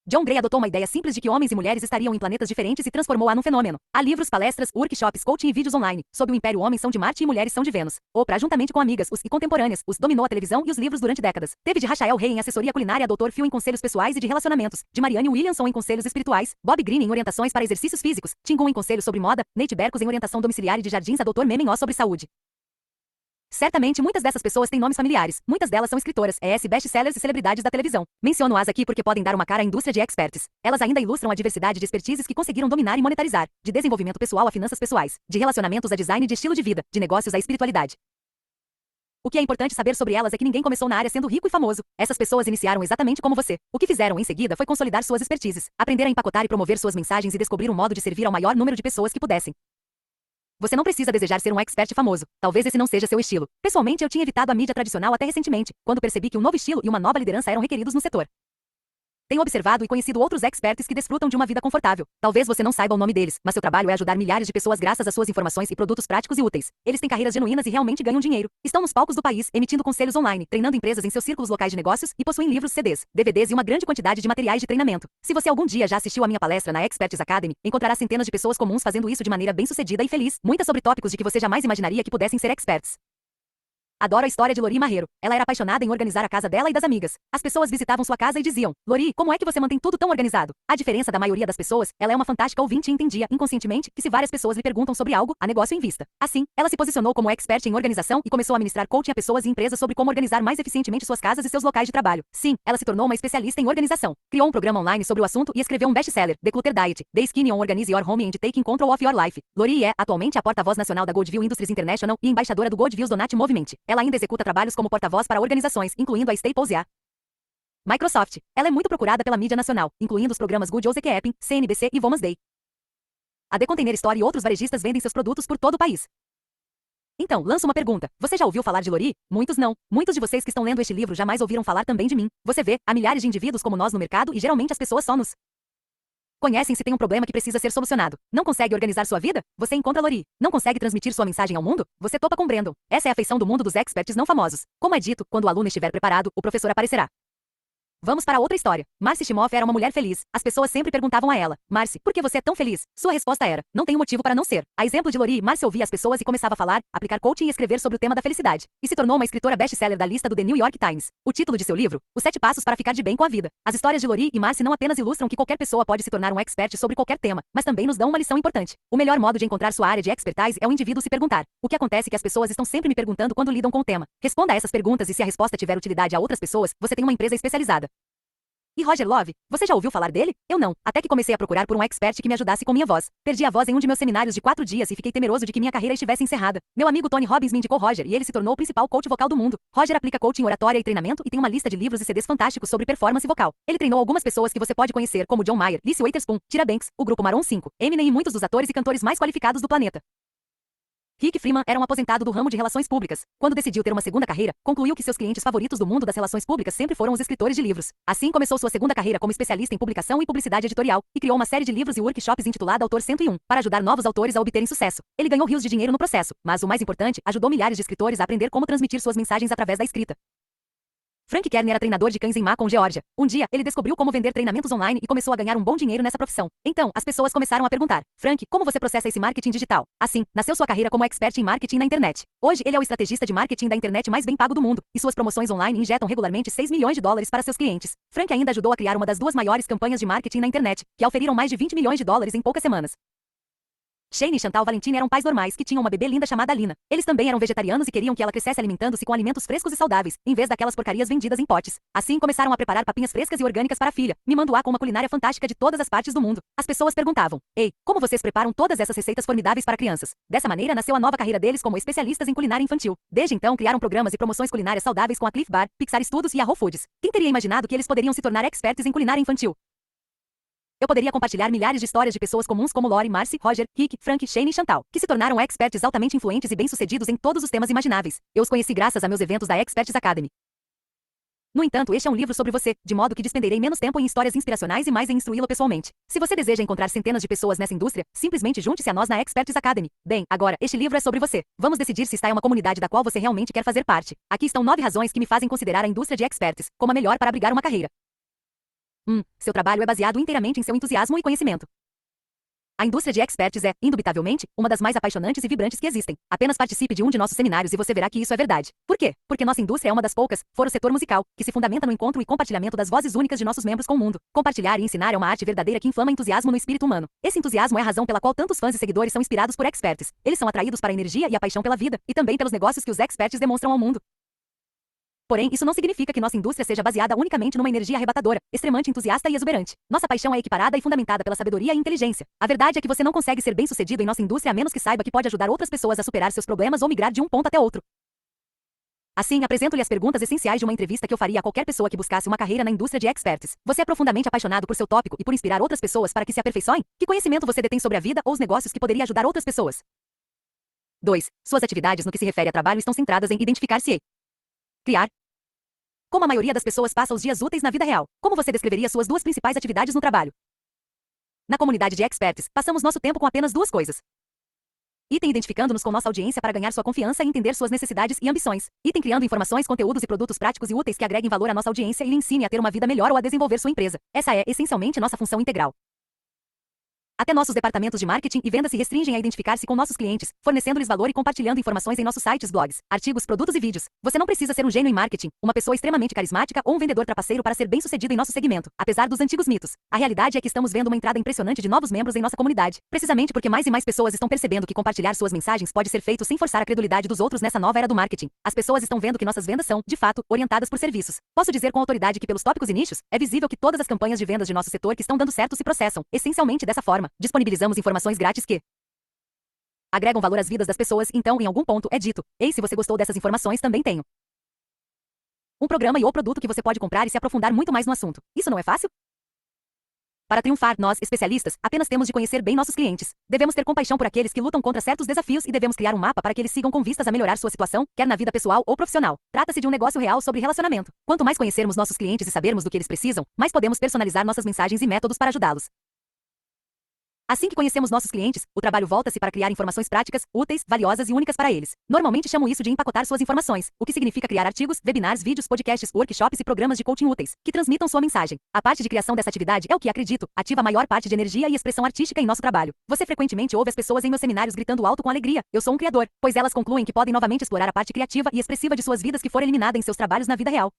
John Gray adotou uma ideia simples de que homens e mulheres estariam em planetas diferentes e transformou-a num fenômeno. Há livros, palestras, workshops, coaching e vídeos online. Sob o império, homens são de Marte e mulheres são de Vênus. Oprah, juntamente com amigas, os e contemporâneas, os dominou a televisão e os livros durante décadas. Teve de Rachael Ray em assessoria culinária, Dr. Phil em conselhos pessoais e de relacionamentos, de Marianne Williamson em conselhos espirituais, Bob Greene em orientações para exercícios físicos, Tim Gunn em conselhos sobre moda, Nate Berkos em orientação domiciliar e de jardins a Dr. Memen O sobre saúde. Certamente muitas dessas pessoas têm nomes familiares, muitas delas são escritoras, best-sellers e celebridades da televisão. Menciono-as aqui porque podem dar uma cara à indústria de experts. Elas ainda ilustram a diversidade de expertises que conseguiram dominar e monetarizar, de desenvolvimento pessoal a finanças pessoais, de relacionamentos a design de estilo de vida, de negócios à espiritualidade. O que é importante saber sobre elas é que ninguém começou na área sendo rico e famoso. Essas pessoas iniciaram exatamente como você. O que fizeram em seguida foi consolidar suas expertises, aprender a empacotar e promover suas mensagens e descobrir um modo de servir ao maior número de pessoas que pudessem. Você não precisa desejar ser um expert famoso. Talvez esse não seja seu estilo. Pessoalmente, eu tinha evitado a mídia tradicional até recentemente, quando percebi que um novo estilo e uma nova liderança eram requeridos no setor. Tenho observado e conhecido outros experts que desfrutam de uma vida confortável. Talvez você não saiba o nome deles, mas seu trabalho é ajudar milhares de pessoas graças às suas informações e produtos práticos e úteis. Eles têm carreiras genuínas e realmente ganham dinheiro. Estão nos palcos do país, emitindo conselhos online, treinando empresas em seus círculos locais de negócios e possuem livros, CDs, DVDs e uma grande quantidade de materiais de treinamento. Se você algum dia já assistiu a minha palestra na Experts Academy, encontrará centenas de pessoas comuns fazendo isso de maneira bem-sucedida e feliz, muitas sobre tópicos de que você jamais imaginaria que pudessem ser experts. Adoro a história de Lori Marrero. Ela era apaixonada em organizar a casa dela e das amigas. As pessoas visitavam sua casa e diziam: Lori, como é que você mantém tudo tão organizado? A diferença da maioria das pessoas, ela é uma fantástica ouvinte e entendia, inconscientemente, que se várias pessoas lhe perguntam sobre algo, há negócio em vista. Assim, ela se posicionou como expert em organização e começou a ministrar coaching a pessoas e empresas sobre como organizar mais eficientemente suas casas e seus locais de trabalho. Sim, ela se tornou uma especialista em organização. Criou um programa online sobre o assunto e escreveu um best-seller, The Clutter Diet, The Skinny on Organize Your Home and Taking Control of Your Life. Lori é, atualmente, a porta-voz nacional da Goldville Industries International e embaixadora do Goldville's Donut Movement. Ela ainda executa trabalhos como porta-voz para organizações, incluindo a Staples e a Microsoft. Ela é muito procurada pela mídia nacional, incluindo os programas Good News Keeping, CNBC e Women's Day. A The Container Store e outros varejistas vendem seus produtos por todo o país. Então, lanço uma pergunta. Você já ouviu falar de Lori? Muitos não. Muitos de vocês que estão lendo este livro jamais ouviram falar também de mim. Você vê, há milhares de indivíduos como nós no mercado e geralmente as pessoas só nos conhecem se tem um problema que precisa ser solucionado. Não consegue organizar sua vida? Você encontra Lori. Não consegue transmitir sua mensagem ao mundo? Você topa com Brandon. Essa é a feição do mundo dos experts não famosos. Como é dito, quando o aluno estiver preparado, o professor aparecerá. Vamos para outra história. Marcy Shimoff era uma mulher feliz. As pessoas sempre perguntavam a ela: Marcy, por que você é tão feliz? Sua resposta era: não tenho motivo para não ser. A exemplo de Lori, Marcy ouvia as pessoas e começava a falar, aplicar coaching e escrever sobre o tema da felicidade. E se tornou uma escritora best-seller da lista do The New York Times. O título de seu livro: Os 7 Passos para Ficar de Bem com a Vida. As histórias de Lori e Marcy não apenas ilustram que qualquer pessoa pode se tornar um expert sobre qualquer tema, mas também nos dão uma lição importante. O melhor modo de encontrar sua área de expertise é o indivíduo se perguntar: o que acontece é que as pessoas estão sempre me perguntando quando lidam com o tema. Responda a essas perguntas e se a resposta tiver utilidade a outras pessoas, você tem uma empresa especializada. E Roger Love? Você já ouviu falar dele? Eu não, até que comecei a procurar por um expert que me ajudasse com minha voz. Perdi a voz em um de meus seminários de 4 dias e fiquei temeroso de que minha carreira estivesse encerrada. Meu amigo Tony Robbins me indicou Roger e ele se tornou o principal coach vocal do mundo. Roger aplica coaching, oratória e treinamento e tem uma lista de livros e CDs fantásticos sobre performance vocal. Ele treinou algumas pessoas que você pode conhecer, como John Mayer, Reese Witherspoon, Tyra Banks, o grupo Maroon 5, Eminem e muitos dos atores e cantores mais qualificados do planeta. Rick Freeman era um aposentado do ramo de relações públicas. Quando decidiu ter uma segunda carreira, concluiu que seus clientes favoritos do mundo das relações públicas sempre foram os escritores de livros. Assim começou sua segunda carreira como especialista em publicação e publicidade editorial, e criou uma série de livros e workshops intitulada Autor 101, para ajudar novos autores a obterem sucesso. Ele ganhou rios de dinheiro no processo, mas o mais importante, ajudou milhares de escritores a aprender como transmitir suas mensagens através da escrita. Frank Kern era treinador de cães em Macon, Geórgia. Um dia, ele descobriu como vender treinamentos online e começou a ganhar um bom dinheiro nessa profissão. Então, as pessoas começaram a perguntar: Frank, como você processa esse marketing digital? Assim, nasceu sua carreira como expert em marketing na internet. Hoje, ele é o estrategista de marketing da internet mais bem pago do mundo, e suas promoções online injetam regularmente $6 milhões para seus clientes. Frank ainda ajudou a criar uma das 2 maiores campanhas de marketing na internet, que auferiram mais de $20 milhões em poucas semanas. Shane e Chantal Valentine eram pais normais que tinham uma bebê linda chamada Lina. Eles também eram vegetarianos e queriam que ela crescesse alimentando-se com alimentos frescos e saudáveis, em vez daquelas porcarias vendidas em potes. Assim começaram a preparar papinhas frescas e orgânicas para a filha, mimando-a com uma culinária fantástica de todas as partes do mundo. As pessoas perguntavam: "Ei, como vocês preparam todas essas receitas formidáveis para crianças?" Dessa maneira nasceu a nova carreira deles como especialistas em culinária infantil. Desde então criaram programas e promoções culinárias saudáveis com a Cliff Bar, Pixar Studios e a Whole Foods. Quem teria imaginado que eles poderiam se tornar experts em culinária infantil? Eu poderia compartilhar milhares de histórias de pessoas comuns como Lori, Marcy, Roger, Rick, Frank, Shane e Chantal, que se tornaram experts altamente influentes e bem-sucedidos em todos os temas imagináveis. Eu os conheci graças a meus eventos da Experts Academy. No entanto, este é um livro sobre você, de modo que despenderei menos tempo em histórias inspiracionais e mais em instruí-lo pessoalmente. Se você deseja encontrar centenas de pessoas nessa indústria, simplesmente junte-se a nós na Experts Academy. Bem, agora, este livro é sobre você. Vamos decidir se está em uma comunidade da qual você realmente quer fazer parte. Aqui estão 9 razões que me fazem considerar a indústria de experts como a melhor para abrigar uma carreira. 1. Seu trabalho é baseado inteiramente em seu entusiasmo e conhecimento. A indústria de experts é, indubitavelmente, uma das mais apaixonantes e vibrantes que existem. Apenas participe de um de nossos seminários e você verá que isso é verdade. Por quê? Porque nossa indústria é uma das poucas, fora o setor musical, que se fundamenta no encontro e compartilhamento das vozes únicas de nossos membros com o mundo. Compartilhar e ensinar é uma arte verdadeira que inflama entusiasmo no espírito humano. Esse entusiasmo é a razão pela qual tantos fãs e seguidores são inspirados por experts. Eles são atraídos para a energia e a paixão pela vida, e também pelos negócios que os experts demonstram ao mundo. Porém, isso não significa que nossa indústria seja baseada unicamente numa energia arrebatadora, extremamente entusiasta e exuberante. Nossa paixão é equiparada e fundamentada pela sabedoria e inteligência. A verdade é que você não consegue ser bem-sucedido em nossa indústria a menos que saiba que pode ajudar outras pessoas a superar seus problemas ou migrar de um ponto até outro. Assim, apresento-lhe as perguntas essenciais de uma entrevista que eu faria a qualquer pessoa que buscasse uma carreira na indústria de experts. Você é profundamente apaixonado por seu tópico e por inspirar outras pessoas para que se aperfeiçoem? Que conhecimento você detém sobre a vida ou os negócios que poderia ajudar outras pessoas? 2. Suas atividades no que se refere a trabalho estão centradas em identificar-se e criar. Como a maioria das pessoas passa os dias úteis na vida real? Como você descreveria suas 2 principais atividades no trabalho? Na comunidade de experts, passamos nosso tempo com apenas 2 coisas. Item identificando-nos com nossa audiência para ganhar sua confiança e entender suas necessidades e ambições. Item criando informações, conteúdos e produtos práticos e úteis que agreguem valor à nossa audiência e lhe ensine a ter uma vida melhor ou a desenvolver sua empresa. Essa é, essencialmente, nossa função integral. Até nossos departamentos de marketing e venda se restringem a identificar-se com nossos clientes, fornecendo-lhes valor e compartilhando informações em nossos sites, blogs, artigos, produtos e vídeos. Você não precisa ser um gênio em marketing, uma pessoa extremamente carismática ou um vendedor trapaceiro para ser bem-sucedido em nosso segmento, apesar dos antigos mitos. A realidade é que estamos vendo uma entrada impressionante de novos membros em nossa comunidade, precisamente porque mais e mais pessoas estão percebendo que compartilhar suas mensagens pode ser feito sem forçar a credulidade dos outros nessa nova era do marketing. As pessoas estão vendo que nossas vendas são, de fato, orientadas por serviços. Posso dizer com autoridade que pelos tópicos e nichos, é visível que todas as campanhas de vendas de nosso setor que estão dando certo se processam, essencialmente dessa forma. Disponibilizamos informações grátis que agregam valor às vidas das pessoas, então em algum ponto é dito: "Ei, se você gostou dessas informações, também tenho um programa e ou produto que você pode comprar e se aprofundar muito mais no assunto." Isso não é fácil? Para triunfar, nós, especialistas, apenas temos de conhecer bem nossos clientes. Devemos ter compaixão por aqueles que lutam contra certos desafios e devemos criar um mapa para que eles sigam com vistas a melhorar sua situação, quer na vida pessoal ou profissional. Trata-se de um negócio real sobre relacionamento. Quanto mais conhecermos nossos clientes e sabermos do que eles precisam, mais podemos personalizar nossas mensagens e métodos para ajudá-los. Assim que conhecemos nossos clientes, o trabalho volta-se para criar informações práticas, úteis, valiosas e únicas para eles. Normalmente chamo isso de empacotar suas informações, o que significa criar artigos, webinars, vídeos, podcasts, workshops e programas de coaching úteis, que transmitam sua mensagem. A parte de criação dessa atividade é o que, acredito, ativa a maior parte de energia e expressão artística em nosso trabalho. Você frequentemente ouve as pessoas em meus seminários gritando alto com alegria: "Eu sou um criador", pois elas concluem que podem novamente explorar a parte criativa e expressiva de suas vidas que for eliminada em seus trabalhos na vida real.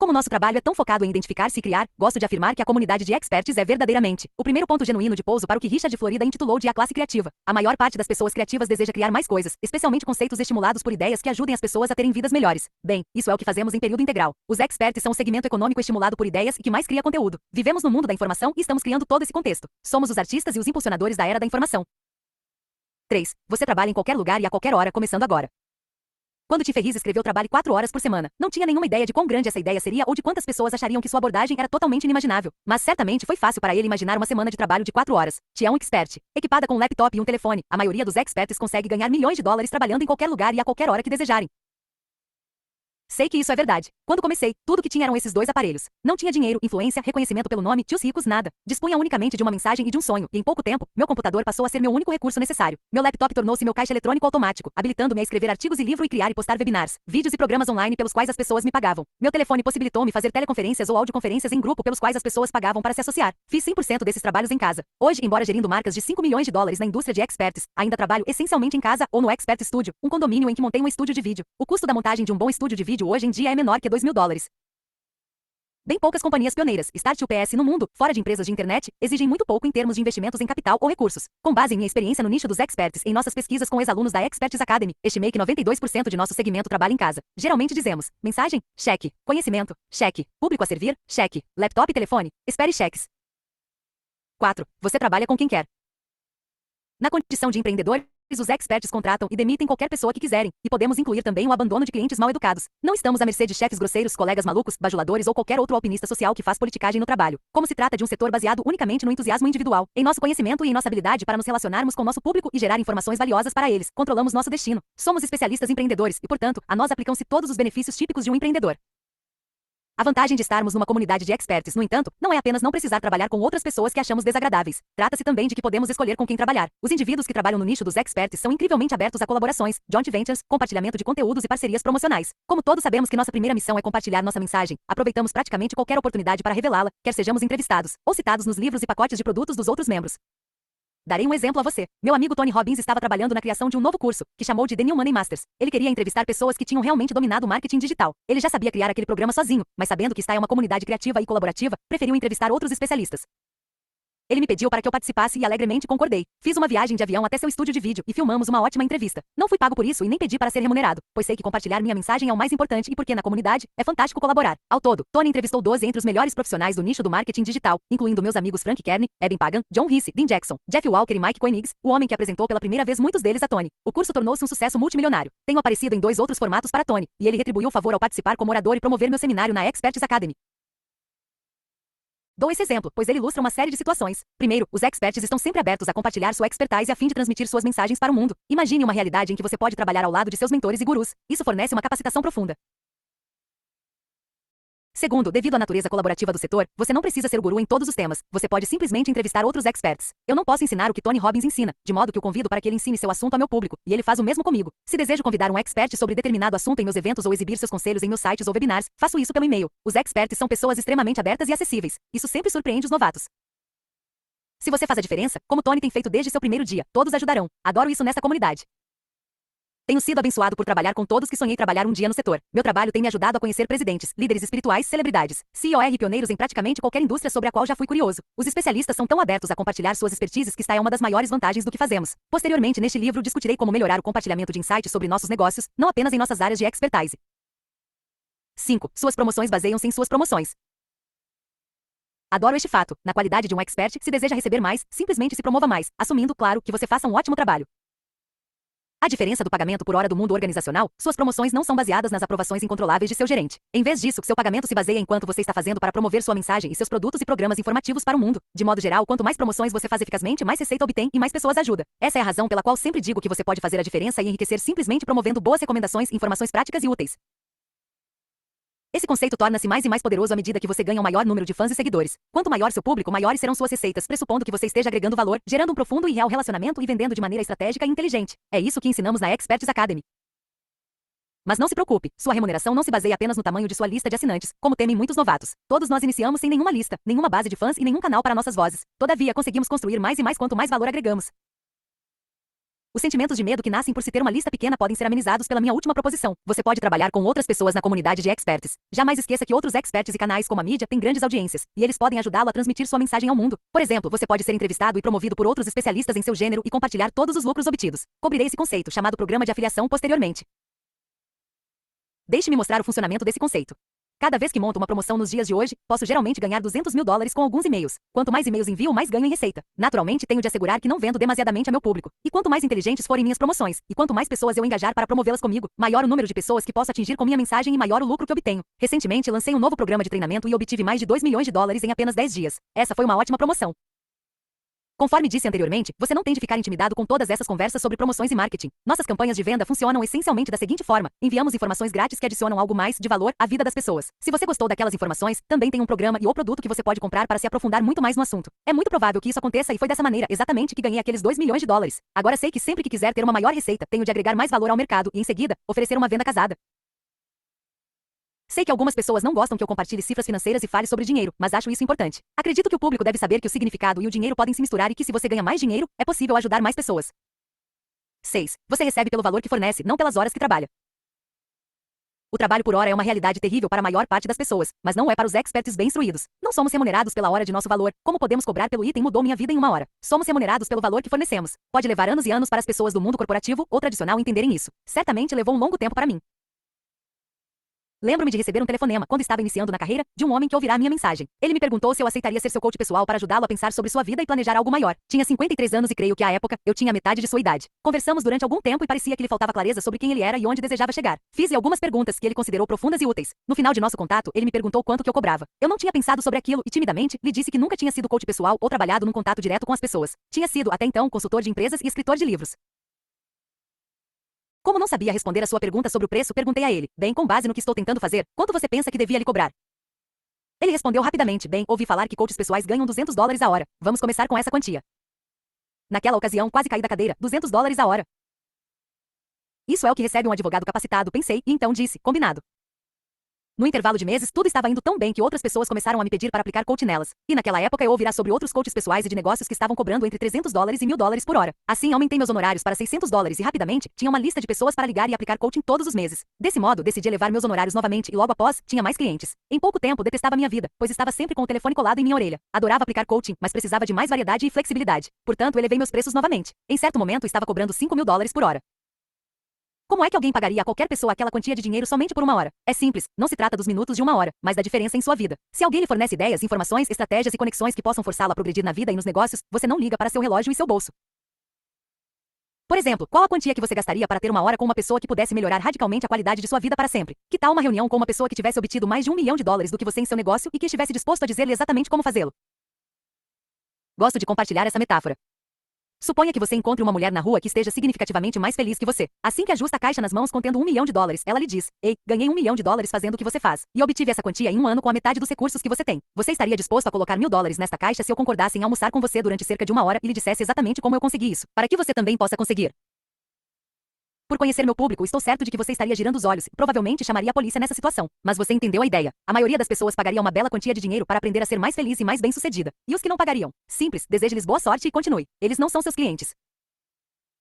Como nosso trabalho é tão focado em identificar-se e criar, gosto de afirmar que a comunidade de experts é verdadeiramente o primeiro ponto genuíno de pouso para o que Richard Florida intitulou de a classe criativa. A maior parte das pessoas criativas deseja criar mais coisas, especialmente conceitos estimulados por ideias que ajudem as pessoas a terem vidas melhores. Bem, isso é o que fazemos em período integral. Os experts são o segmento econômico estimulado por ideias e que mais cria conteúdo. Vivemos no mundo da informação e estamos criando todo esse contexto. Somos os artistas e os impulsionadores da era da informação. 3. Você trabalha em qualquer lugar e a qualquer hora, começando agora. Quando Tim Ferriss escreveu Trabalhe 4 horas por semana, não tinha nenhuma ideia de quão grande essa ideia seria ou de quantas pessoas achariam que sua abordagem era totalmente inimaginável. Mas certamente foi fácil para ele imaginar uma semana de trabalho de 4 horas. Tia é um expert. Equipada com um laptop e um telefone, a maioria dos experts consegue ganhar milhões de dólares trabalhando em qualquer lugar e a qualquer hora que desejarem. Sei que isso é verdade. Quando comecei, tudo que tinha eram esses 2 aparelhos. Não tinha dinheiro, influência, reconhecimento pelo nome, tios ricos, nada. Dispunha unicamente de uma mensagem e de um sonho, e em pouco tempo, meu computador passou a ser meu único recurso necessário. Meu laptop tornou-se meu caixa eletrônico automático, habilitando-me a escrever artigos e livro e criar e postar webinars, vídeos e programas online pelos quais as pessoas me pagavam. Meu telefone possibilitou-me fazer teleconferências ou audioconferências em grupo pelos quais as pessoas pagavam para se associar. Fiz 100% desses trabalhos em casa. Hoje, embora gerindo marcas de 5 milhões de dólares na indústria de experts, ainda trabalho essencialmente em casa ou no Expert Studio, um condomínio em que montei um estúdio de vídeo. O custo da montagem de um bom estúdio de vídeo hoje em dia é menor que $2.000. Bem poucas companhias pioneiras, Start UPS no mundo, fora de empresas de internet, exigem muito pouco em termos de investimentos em capital ou recursos. Com base em minha experiência no nicho dos experts em nossas pesquisas com ex-alunos da Experts Academy, estimei que 92% de nosso segmento trabalha em casa. Geralmente dizemos, mensagem? Cheque. Conhecimento? Cheque. Público a servir? Cheque. Laptop e telefone? Espere cheques. 4. Você trabalha com quem quer. Na condição de empreendedor, os experts contratam e demitem qualquer pessoa que quiserem, e podemos incluir também o abandono de clientes mal educados. Não estamos à mercê de chefes grosseiros, colegas malucos, bajuladores ou qualquer outro alpinista social que faz politicagem no trabalho. Como se trata de um setor baseado unicamente no entusiasmo individual, em nosso conhecimento e em nossa habilidade para nos relacionarmos com nosso público e gerar informações valiosas para eles, controlamos nosso destino. Somos especialistas empreendedores e, portanto, a nós aplicam-se todos os benefícios típicos de um empreendedor. A vantagem de estarmos numa comunidade de experts, no entanto, não é apenas não precisar trabalhar com outras pessoas que achamos desagradáveis. Trata-se também de que podemos escolher com quem trabalhar. Os indivíduos que trabalham no nicho dos experts são incrivelmente abertos a colaborações, joint ventures, compartilhamento de conteúdos e parcerias promocionais. Como todos sabemos que nossa primeira missão é compartilhar nossa mensagem, aproveitamos praticamente qualquer oportunidade para revelá-la, quer sejamos entrevistados ou citados nos livros e pacotes de produtos dos outros membros. Darei um exemplo a você. Meu amigo Tony Robbins estava trabalhando na criação de um novo curso, que chamou de The New Money Masters. Ele queria entrevistar pessoas que tinham realmente dominado o marketing digital. Ele já sabia criar aquele programa sozinho, mas sabendo que está em uma comunidade criativa e colaborativa, preferiu entrevistar outros especialistas. Ele me pediu para que eu participasse e alegremente concordei. Fiz uma viagem de avião até seu estúdio de vídeo e filmamos uma ótima entrevista. Não fui pago por isso e nem pedi para ser remunerado, pois sei que compartilhar minha mensagem é o mais importante e porque na comunidade é fantástico colaborar. Ao todo, Tony entrevistou 12 entre os melhores profissionais do nicho do marketing digital, incluindo meus amigos Frank Kern, Eben Pagan, John Risse, Dean Jackson, Jeff Walker e Mike Koenigs, o homem que apresentou pela primeira vez muitos deles a Tony. O curso tornou-se um sucesso multimilionário. Tenho aparecido em 2 outros formatos para Tony, e ele retribuiu o favor ao participar como orador e promover meu seminário na Experts Academy. Dou esse exemplo, pois ele ilustra uma série de situações. Primeiro, os experts estão sempre abertos a compartilhar sua expertise a fim de transmitir suas mensagens para o mundo. Imagine uma realidade em que você pode trabalhar ao lado de seus mentores e gurus. Isso fornece uma capacitação profunda. Segundo, devido à natureza colaborativa do setor, você não precisa ser guru em todos os temas. Você pode simplesmente entrevistar outros experts. Eu não posso ensinar o que Tony Robbins ensina, de modo que o convido para que ele ensine seu assunto ao meu público, e ele faz o mesmo comigo. Se desejo convidar um expert sobre determinado assunto em meus eventos ou exibir seus conselhos em meus sites ou webinars, faço isso pelo e-mail. Os experts são pessoas extremamente abertas e acessíveis. Isso sempre surpreende os novatos. Se você faz a diferença, como Tony tem feito desde seu primeiro dia, todos ajudarão. Adoro isso nesta comunidade. Tenho sido abençoado por trabalhar com todos que sonhei trabalhar um dia no setor. Meu trabalho tem me ajudado a conhecer presidentes, líderes espirituais, celebridades, CEOs e pioneiros em praticamente qualquer indústria sobre a qual já fui curioso. Os especialistas são tão abertos a compartilhar suas expertises que está é uma das maiores vantagens do que fazemos. Posteriormente, neste livro, discutirei como melhorar o compartilhamento de insights sobre nossos negócios, não apenas em nossas áreas de expertise. 5. Suas promoções baseiam-se em suas promoções. Adoro este fato. Na qualidade de um expert, se deseja receber mais, simplesmente se promova mais, assumindo, claro, que você faça um ótimo trabalho. A diferença do pagamento por hora do mundo organizacional, suas promoções não são baseadas nas aprovações incontroláveis de seu gerente. Em vez disso, seu pagamento se baseia em quanto você está fazendo para promover sua mensagem e seus produtos e programas informativos para o mundo. De modo geral, quanto mais promoções você faz eficazmente, mais receita obtém e mais pessoas ajuda. Essa é a razão pela qual sempre digo que você pode fazer a diferença e enriquecer simplesmente promovendo boas recomendações, informações práticas e úteis. Esse conceito torna-se mais e mais poderoso à medida que você ganha um maior número de fãs e seguidores. Quanto maior seu público, maiores serão suas receitas, pressupondo que você esteja agregando valor, gerando um profundo e real relacionamento e vendendo de maneira estratégica e inteligente. É isso que ensinamos na Experts Academy. Mas não se preocupe, sua remuneração não se baseia apenas no tamanho de sua lista de assinantes, como temem muitos novatos. Todos nós iniciamos sem nenhuma lista, nenhuma base de fãs e nenhum canal para nossas vozes. Todavia, conseguimos construir mais e mais quanto mais valor agregamos. Os sentimentos de medo que nascem por se ter uma lista pequena podem ser amenizados pela minha última proposição. Você pode trabalhar com outras pessoas na comunidade de experts. Jamais esqueça que outros experts e canais como a mídia têm grandes audiências, e eles podem ajudá-lo a transmitir sua mensagem ao mundo. Por exemplo, você pode ser entrevistado e promovido por outros especialistas em seu gênero e compartilhar todos os lucros obtidos. Cobrirei esse conceito, chamado programa de afiliação, posteriormente. Deixe-me mostrar o funcionamento desse conceito. Cada vez que monto uma promoção nos dias de hoje, posso geralmente ganhar $200 mil com alguns e-mails. Quanto mais e-mails envio, mais ganho em receita. Naturalmente, tenho de assegurar que não vendo demasiadamente a meu público. E quanto mais inteligentes forem minhas promoções, e quanto mais pessoas eu engajar para promovê-las comigo, maior o número de pessoas que posso atingir com minha mensagem e maior o lucro que obtenho. Recentemente, lancei um novo programa de treinamento e obtive mais de $2 milhões em apenas 10 dias. Essa foi uma ótima promoção. Conforme disse anteriormente, você não tem de ficar intimidado com todas essas conversas sobre promoções e marketing. Nossas campanhas de venda funcionam essencialmente da seguinte forma: enviamos informações grátis que adicionam algo mais de valor à vida das pessoas. Se você gostou daquelas informações, também tem um programa e ou produto que você pode comprar para se aprofundar muito mais no assunto. É muito provável que isso aconteça e foi dessa maneira exatamente que ganhei aqueles $2 milhões. Agora sei que sempre que quiser ter uma maior receita, tenho de agregar mais valor ao mercado e, em seguida, oferecer uma venda casada. Sei que algumas pessoas não gostam que eu compartilhe cifras financeiras e fale sobre dinheiro, mas acho isso importante. Acredito que o público deve saber que o significado e o dinheiro podem se misturar e que se você ganha mais dinheiro, é possível ajudar mais pessoas. 6. Você recebe pelo valor que fornece, não pelas horas que trabalha. O trabalho por hora é uma realidade terrível para a maior parte das pessoas, mas não é para os experts bem instruídos. Não somos remunerados pela hora de nosso valor. Como podemos cobrar pelo item mudou minha vida em uma hora? Somos remunerados pelo valor que fornecemos. Pode levar anos e anos para as pessoas do mundo corporativo ou tradicional entenderem isso. Certamente levou um longo tempo para mim. Lembro-me de receber um telefonema, quando estava iniciando na carreira, de um homem que ouvirá minha mensagem. Ele me perguntou se eu aceitaria ser seu coach pessoal para ajudá-lo a pensar sobre sua vida e planejar algo maior. Tinha 53 anos e creio que à época, eu tinha metade de sua idade. Conversamos durante algum tempo e parecia que lhe faltava clareza sobre quem ele era e onde desejava chegar. Fiz-lhe algumas perguntas que ele considerou profundas e úteis. No final de nosso contato, ele me perguntou quanto que eu cobrava. Eu não tinha pensado sobre aquilo e, timidamente, lhe disse que nunca tinha sido coach pessoal ou trabalhado num contato direto com as pessoas. Tinha sido, até então, consultor de empresas e escritor de livros. Como não sabia responder a sua pergunta sobre o preço, perguntei a ele, bem, com base no que estou tentando fazer, quanto você pensa que devia lhe cobrar? Ele respondeu rapidamente, bem, ouvi falar que coaches pessoais ganham $200 a hora. Vamos começar com essa quantia. Naquela ocasião, quase caí da cadeira, $200 a hora. Isso é o que recebe um advogado capacitado, pensei, e então disse, combinado. No intervalo de meses, tudo estava indo tão bem que outras pessoas começaram a me pedir para aplicar coach nelas. E naquela época eu ouvirá sobre outros coaches pessoais e de negócios que estavam cobrando entre $300 e $1.000 por hora. Assim, aumentei meus honorários para $600 e rapidamente, tinha uma lista de pessoas para ligar e aplicar coaching todos os meses. Desse modo, decidi elevar meus honorários novamente e logo após, tinha mais clientes. Em pouco tempo, detestava minha vida, pois estava sempre com o telefone colado em minha orelha. Adorava aplicar coaching, mas precisava de mais variedade e flexibilidade. Portanto, elevei meus preços novamente. Em certo momento, estava cobrando $5.000 por hora. Como é que alguém pagaria a qualquer pessoa aquela quantia de dinheiro somente por uma hora? É simples, não se trata dos minutos de uma hora, mas da diferença em sua vida. Se alguém lhe fornece ideias, informações, estratégias e conexões que possam forçá-la a progredir na vida e nos negócios, você não liga para seu relógio e seu bolso. Por exemplo, qual a quantia que você gastaria para ter uma hora com uma pessoa que pudesse melhorar radicalmente a qualidade de sua vida para sempre? Que tal uma reunião com uma pessoa que tivesse obtido mais de $1 milhão do que você em seu negócio e que estivesse disposto a dizer-lhe exatamente como fazê-lo? Gosto de compartilhar essa metáfora. Suponha que você encontre uma mulher na rua que esteja significativamente mais feliz que você. Assim que ajusta a caixa nas mãos contendo $1 milhão, ela lhe diz, ei, ganhei $1 milhão fazendo o que você faz. E obtive essa quantia em um ano com a metade dos recursos que você tem. Você estaria disposto a colocar $1.000 nesta caixa se eu concordasse em almoçar com você durante cerca de uma hora e lhe dissesse exatamente como eu consegui isso, para que você também possa conseguir? Por conhecer meu público, estou certo de que você estaria girando os olhos e provavelmente chamaria a polícia nessa situação. Mas você entendeu a ideia. A maioria das pessoas pagaria uma bela quantia de dinheiro para aprender a ser mais feliz e mais bem-sucedida. E os que não pagariam? Simples, deseje-lhes boa sorte e continue. Eles não são seus clientes.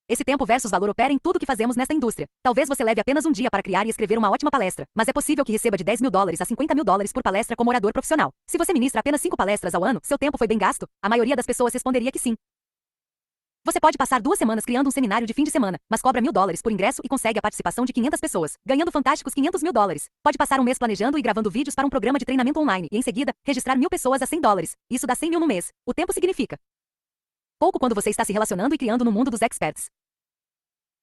Esse tempo versus valor opera em tudo que fazemos nesta indústria. Talvez você leve apenas um dia para criar e escrever uma ótima palestra, mas é possível que receba de $10.000 a $50.000 por palestra como orador profissional. Se você ministra apenas 5 palestras ao ano, seu tempo foi bem gasto? A maioria das pessoas responderia que sim. Você pode passar 2 semanas criando um seminário de fim de semana, mas cobra $1.000 por ingresso e consegue a participação de 500 pessoas, ganhando fantásticos $500.000. Pode passar um mês planejando e gravando vídeos para um programa de treinamento online e, em seguida, registrar 1.000 pessoas a $100. Isso dá 100 mil no mês. O tempo significa pouco quando você está se relacionando e criando no mundo dos experts.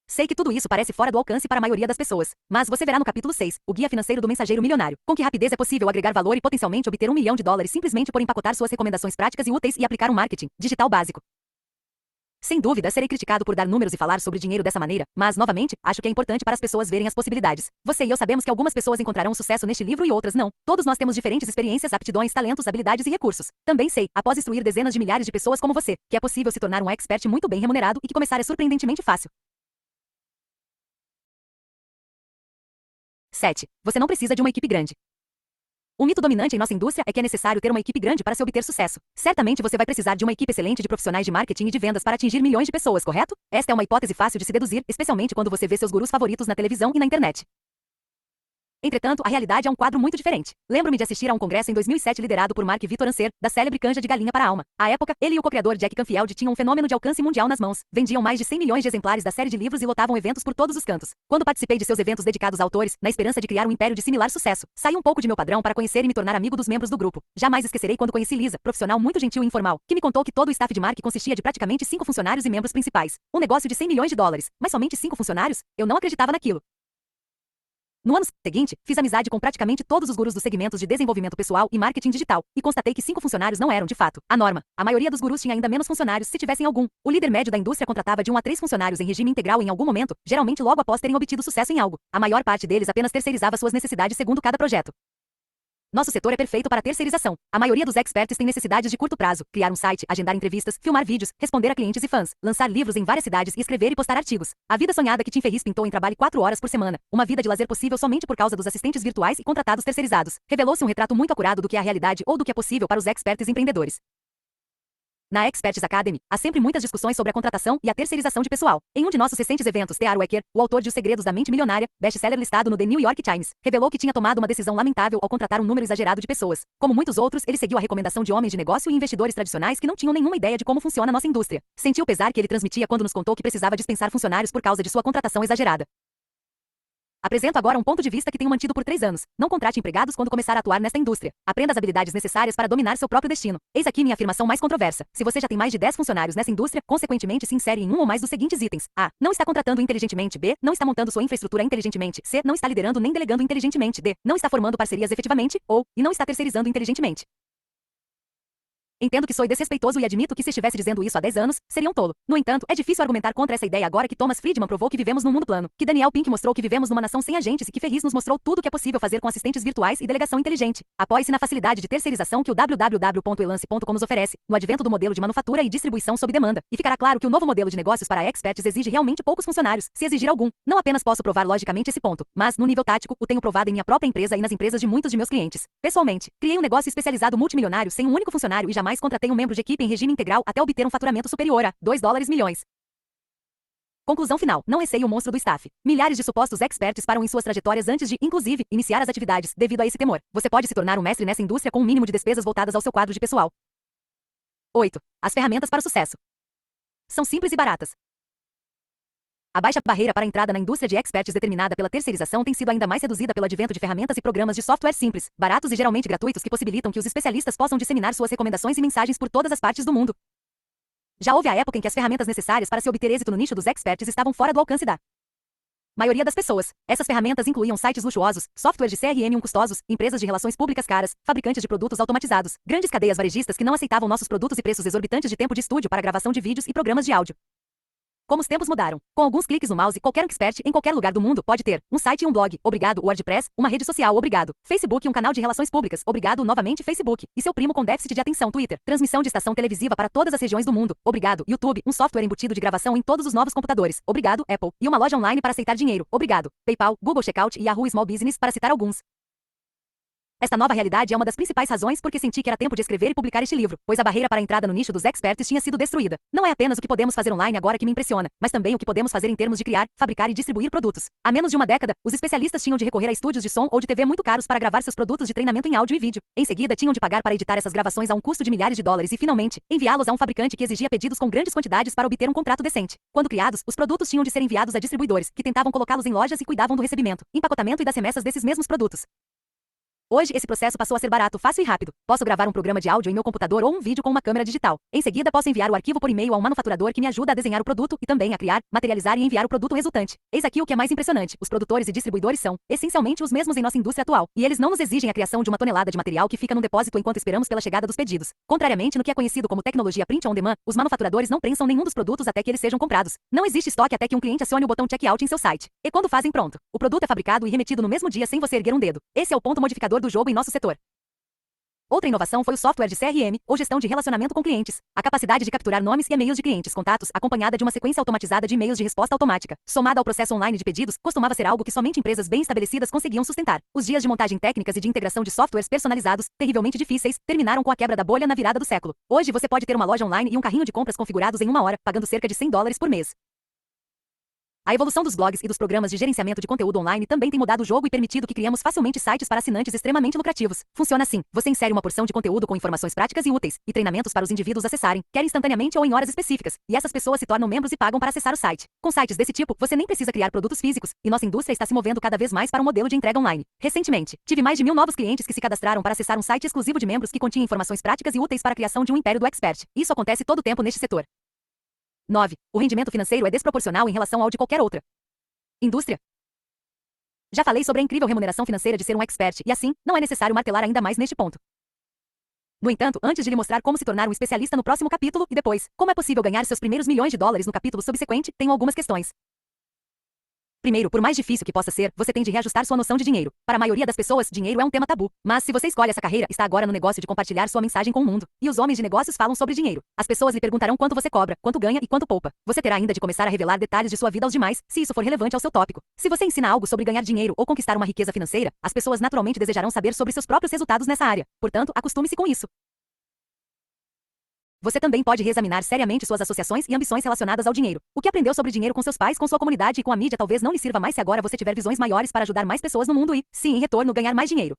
Sei que tudo isso parece fora do alcance para a maioria das pessoas, mas você verá no capítulo 6, o Guia Financeiro do Mensageiro Milionário, com que rapidez é possível agregar valor e potencialmente obter $1 milhão simplesmente por empacotar suas recomendações práticas e úteis e aplicar um marketing digital básico. Sem dúvida, serei criticado por dar números e falar sobre dinheiro dessa maneira, mas, novamente, acho que é importante para as pessoas verem as possibilidades. Você e eu sabemos que algumas pessoas encontrarão sucesso neste livro e outras não. Todos nós temos diferentes experiências, aptidões, talentos, habilidades e recursos. Também sei, após instruir dezenas de milhares de pessoas como você, que é possível se tornar um expert muito bem remunerado e que começar é surpreendentemente fácil. 7. Você não precisa de uma equipe grande. O mito dominante em nossa indústria é que é necessário ter uma equipe grande para se obter sucesso. Certamente você vai precisar de uma equipe excelente de profissionais de marketing e de vendas para atingir milhões de pessoas, correto? Esta é uma hipótese fácil de se deduzir, especialmente quando você vê seus gurus favoritos na televisão e na internet. Entretanto, a realidade é um quadro muito diferente. Lembro-me de assistir a um congresso em 2007 liderado por Mark Victor Ancer, da célebre Canja de Galinha para a Alma. À época, ele e o co-criador Jack Canfield tinham um fenômeno de alcance mundial nas mãos. Vendiam mais de 100 milhões de exemplares da série de livros e lotavam eventos por todos os cantos. Quando participei de seus eventos dedicados a autores, na esperança de criar um império de similar sucesso, saí um pouco de meu padrão para conhecer e me tornar amigo dos membros do grupo. Jamais esquecerei quando conheci Lisa, profissional muito gentil e informal, que me contou que todo o staff de Mark consistia de praticamente 5 funcionários e membros principais. Um negócio de $100 milhões, mas somente 5 funcionários? Eu não acreditava naquilo. No ano seguinte, fiz amizade com praticamente todos os gurus dos segmentos de desenvolvimento pessoal e marketing digital, e constatei que 5 funcionários não eram, de fato, a norma. A maioria dos gurus tinha ainda menos funcionários se tivessem algum. O líder médio da indústria contratava de 1 a 3 funcionários em regime integral em algum momento, geralmente logo após terem obtido sucesso em algo. A maior parte deles apenas terceirizava suas necessidades segundo cada projeto. Nosso setor é perfeito para terceirização. A maioria dos experts tem necessidades de curto prazo: criar um site, agendar entrevistas, filmar vídeos, responder a clientes e fãs, lançar livros em várias cidades e escrever e postar artigos. A vida sonhada que Tim Ferriss pintou em Trabalhe 4 horas por semana. Uma vida de lazer possível somente por causa dos assistentes virtuais e contratados terceirizados. Revelou-se um retrato muito acurado do que é a realidade ou do que é possível para os experts empreendedores. Na Experts Academy, há sempre muitas discussões sobre a contratação e a terceirização de pessoal. Em um de nossos recentes eventos, T.R. Wecker, o autor de Os Segredos da Mente Milionária, best-seller listado no The New York Times, revelou que tinha tomado uma decisão lamentável ao contratar um número exagerado de pessoas. Como muitos outros, ele seguiu a recomendação de homens de negócio e investidores tradicionais que não tinham nenhuma ideia de como funciona a nossa indústria. Sentiu o pesar que ele transmitia quando nos contou que precisava dispensar funcionários por causa de sua contratação exagerada. Apresento agora um ponto de vista que tenho mantido por 3 anos. Não contrate empregados quando começar a atuar nesta indústria. Aprenda as habilidades necessárias para dominar seu próprio destino. Eis aqui minha afirmação mais controversa. Se você já tem mais de 10 funcionários nessa indústria, consequentemente se insere em um ou mais dos seguintes itens. A. Não está contratando inteligentemente. B. Não está montando sua infraestrutura inteligentemente. C. Não está liderando nem delegando inteligentemente. D. Não está formando parcerias efetivamente. Ou, e não está terceirizando inteligentemente. Entendo que sou desrespeitoso e admito que se estivesse dizendo isso há 10 anos, seria um tolo. No entanto, é difícil argumentar contra essa ideia agora que Thomas Friedman provou que vivemos num mundo plano, que Daniel Pink mostrou que vivemos numa nação sem agentes e que Ferris nos mostrou tudo o que é possível fazer com assistentes virtuais e delegação inteligente. Apoie-se na facilidade de terceirização que o www.elance.com nos oferece, no advento do modelo de manufatura e distribuição sob demanda, e ficará claro que o novo modelo de negócios para a Experts exige realmente poucos funcionários, se exigir algum. Não apenas posso provar logicamente esse ponto, mas, no nível tático, o tenho provado em minha própria empresa e nas empresas de muitos de meus clientes. Pessoalmente, criei um negócio especializado multimilionário sem um único funcionário e jamais contratei um membro de equipe em regime integral até obter um faturamento superior a $2 milhões. Conclusão final. Não receie o monstro do staff. Milhares de supostos experts param em suas trajetórias antes de, inclusive, iniciar as atividades, devido a esse temor. Você pode se tornar um mestre nessa indústria com um mínimo de despesas voltadas ao seu quadro de pessoal. 8. As ferramentas para o sucesso. São simples e baratas. A baixa barreira para a entrada na indústria de experts determinada pela terceirização tem sido ainda mais reduzida pelo advento de ferramentas e programas de software simples, baratos e geralmente gratuitos que possibilitam que os especialistas possam disseminar suas recomendações e mensagens por todas as partes do mundo. Já houve a época em que as ferramentas necessárias para se obter êxito no nicho dos experts estavam fora do alcance da maioria das pessoas. Essas ferramentas incluíam sites luxuosos, software de CRM custosos, empresas de relações públicas caras, fabricantes de produtos automatizados, grandes cadeias varejistas que não aceitavam nossos produtos e preços exorbitantes de tempo de estúdio para gravação de vídeos e programas de áudio. Como os tempos mudaram. Com alguns cliques no mouse, qualquer expert em qualquer lugar do mundo pode ter um site e um blog, obrigado, WordPress, uma rede social, obrigado, Facebook e um canal de relações públicas, obrigado, novamente Facebook, e seu primo com déficit de atenção, Twitter, transmissão de estação televisiva para todas as regiões do mundo, obrigado, YouTube, um software embutido de gravação em todos os novos computadores, obrigado, Apple, e uma loja online para aceitar dinheiro, obrigado, PayPal, Google Checkout e Yahoo Small Business, para citar alguns. Esta nova realidade é uma das principais razões por que senti que era tempo de escrever e publicar este livro, pois a barreira para a entrada no nicho dos experts tinha sido destruída. Não é apenas o que podemos fazer online agora que me impressiona, mas também o que podemos fazer em termos de criar, fabricar e distribuir produtos. Há menos de uma década, os especialistas tinham de recorrer a estúdios de som ou de TV muito caros para gravar seus produtos de treinamento em áudio e vídeo. Em seguida, tinham de pagar para editar essas gravações a um custo de milhares de dólares e, finalmente, enviá-los a um fabricante que exigia pedidos com grandes quantidades para obter um contrato decente. Quando criados, os produtos tinham de ser enviados a distribuidores, que tentavam colocá-los em lojas e cuidavam do recebimento, empacotamento e das remessas desses mesmos produtos. Hoje, esse processo passou a ser barato, fácil e rápido. Posso gravar um programa de áudio em meu computador ou um vídeo com uma câmera digital. Em seguida, posso enviar o arquivo por e-mail a um manufaturador que me ajuda a desenhar o produto e também a criar, materializar e enviar o produto resultante. Eis aqui o que é mais impressionante. Os produtores e distribuidores são, essencialmente, os mesmos em nossa indústria atual, e eles não nos exigem a criação de uma tonelada de material que fica num depósito enquanto esperamos pela chegada dos pedidos. Contrariamente no que é conhecido como tecnologia print on demand, os manufaturadores não prensam nenhum dos produtos até que eles sejam comprados. Não existe estoque até que um cliente acione o botão checkout em seu site. E quando fazem pronto, o produto é fabricado e remetido no mesmo dia sem você erguer um dedo. Esse é o ponto modificador do jogo em nosso setor. Outra inovação foi o software de CRM, ou gestão de relacionamento com clientes. A capacidade de capturar nomes e e-mails de clientes contatos, acompanhada de uma sequência automatizada de e-mails de resposta automática, somada ao processo online de pedidos, costumava ser algo que somente empresas bem estabelecidas conseguiam sustentar. Os dias de montagem técnicas e de integração de softwares personalizados, terrivelmente difíceis, terminaram com a quebra da bolha na virada do século. Hoje você pode ter uma loja online e um carrinho de compras configurados em 1 hora, pagando cerca de $100 por mês. A evolução dos blogs e dos programas de gerenciamento de conteúdo online também tem mudado o jogo e permitido que criemos facilmente sites para assinantes extremamente lucrativos. Funciona assim: você insere uma porção de conteúdo com informações práticas e úteis, e treinamentos para os indivíduos acessarem, quer instantaneamente ou em horas específicas, e essas pessoas se tornam membros e pagam para acessar o site. Com sites desse tipo, você nem precisa criar produtos físicos, e nossa indústria está se movendo cada vez mais para um modelo de entrega online. Recentemente, tive mais de 1.000 novos clientes que se cadastraram para acessar um site exclusivo de membros que continha informações práticas e úteis para a criação de um império do expert. Isso acontece todo o tempo neste setor. 9. O rendimento financeiro é desproporcional em relação ao de qualquer outra indústria. Já falei sobre a incrível remuneração financeira de ser um expert, e assim, não é necessário martelar ainda mais neste ponto. No entanto, antes de lhe mostrar como se tornar um especialista no próximo capítulo, e depois, como é possível ganhar seus primeiros milhões de dólares no capítulo subsequente, tenho algumas questões. Primeiro, por mais difícil que possa ser, você tem de reajustar sua noção de dinheiro. Para a maioria das pessoas, dinheiro é um tema tabu. Mas se você escolhe essa carreira, está agora no negócio de compartilhar sua mensagem com o mundo. E os homens de negócios falam sobre dinheiro. As pessoas lhe perguntarão quanto você cobra, quanto ganha e quanto poupa. Você terá ainda de começar a revelar detalhes de sua vida aos demais, se isso for relevante ao seu tópico. Se você ensina algo sobre ganhar dinheiro ou conquistar uma riqueza financeira, as pessoas naturalmente desejarão saber sobre seus próprios resultados nessa área. Portanto, acostume-se com isso. Você também pode reexaminar seriamente suas associações e ambições relacionadas ao dinheiro. O que aprendeu sobre dinheiro com seus pais, com sua comunidade e com a mídia talvez não lhe sirva mais se agora você tiver visões maiores para ajudar mais pessoas no mundo e, sim, em retorno, ganhar mais dinheiro.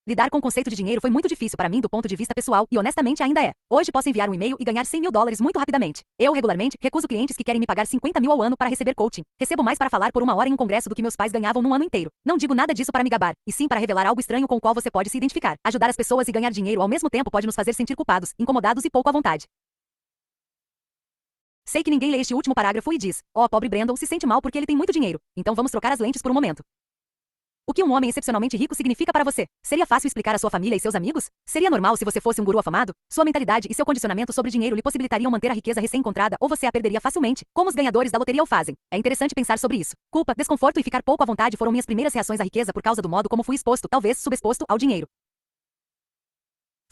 Lidar com o conceito de dinheiro foi muito difícil para mim do ponto de vista pessoal e honestamente ainda é. Hoje posso enviar um e-mail e ganhar $100.000 muito rapidamente. Eu regularmente recuso clientes que querem me pagar 50 mil ao ano para receber coaching. Recebo mais para falar por 1 hora em um congresso do que meus pais ganhavam num ano inteiro. Não digo nada disso para me gabar, e sim para revelar algo estranho com o qual você pode se identificar. Ajudar as pessoas e ganhar dinheiro ao mesmo tempo pode nos fazer sentir culpados, incomodados e pouco à vontade. Sei que ninguém lê este último parágrafo e diz: "Ó, pobre Brandon se sente mal porque ele tem muito dinheiro. Então vamos trocar as lentes por um momento." O que um homem excepcionalmente rico significa para você? Seria fácil explicar à sua família e seus amigos? Seria normal se você fosse um guru afamado? Sua mentalidade e seu condicionamento sobre dinheiro lhe possibilitariam manter a riqueza recém-encontrada ou você a perderia facilmente, como os ganhadores da loteria o fazem. É interessante pensar sobre isso. Culpa, desconforto e ficar pouco à vontade foram minhas primeiras reações à riqueza por causa do modo como fui exposto, talvez subexposto, ao dinheiro.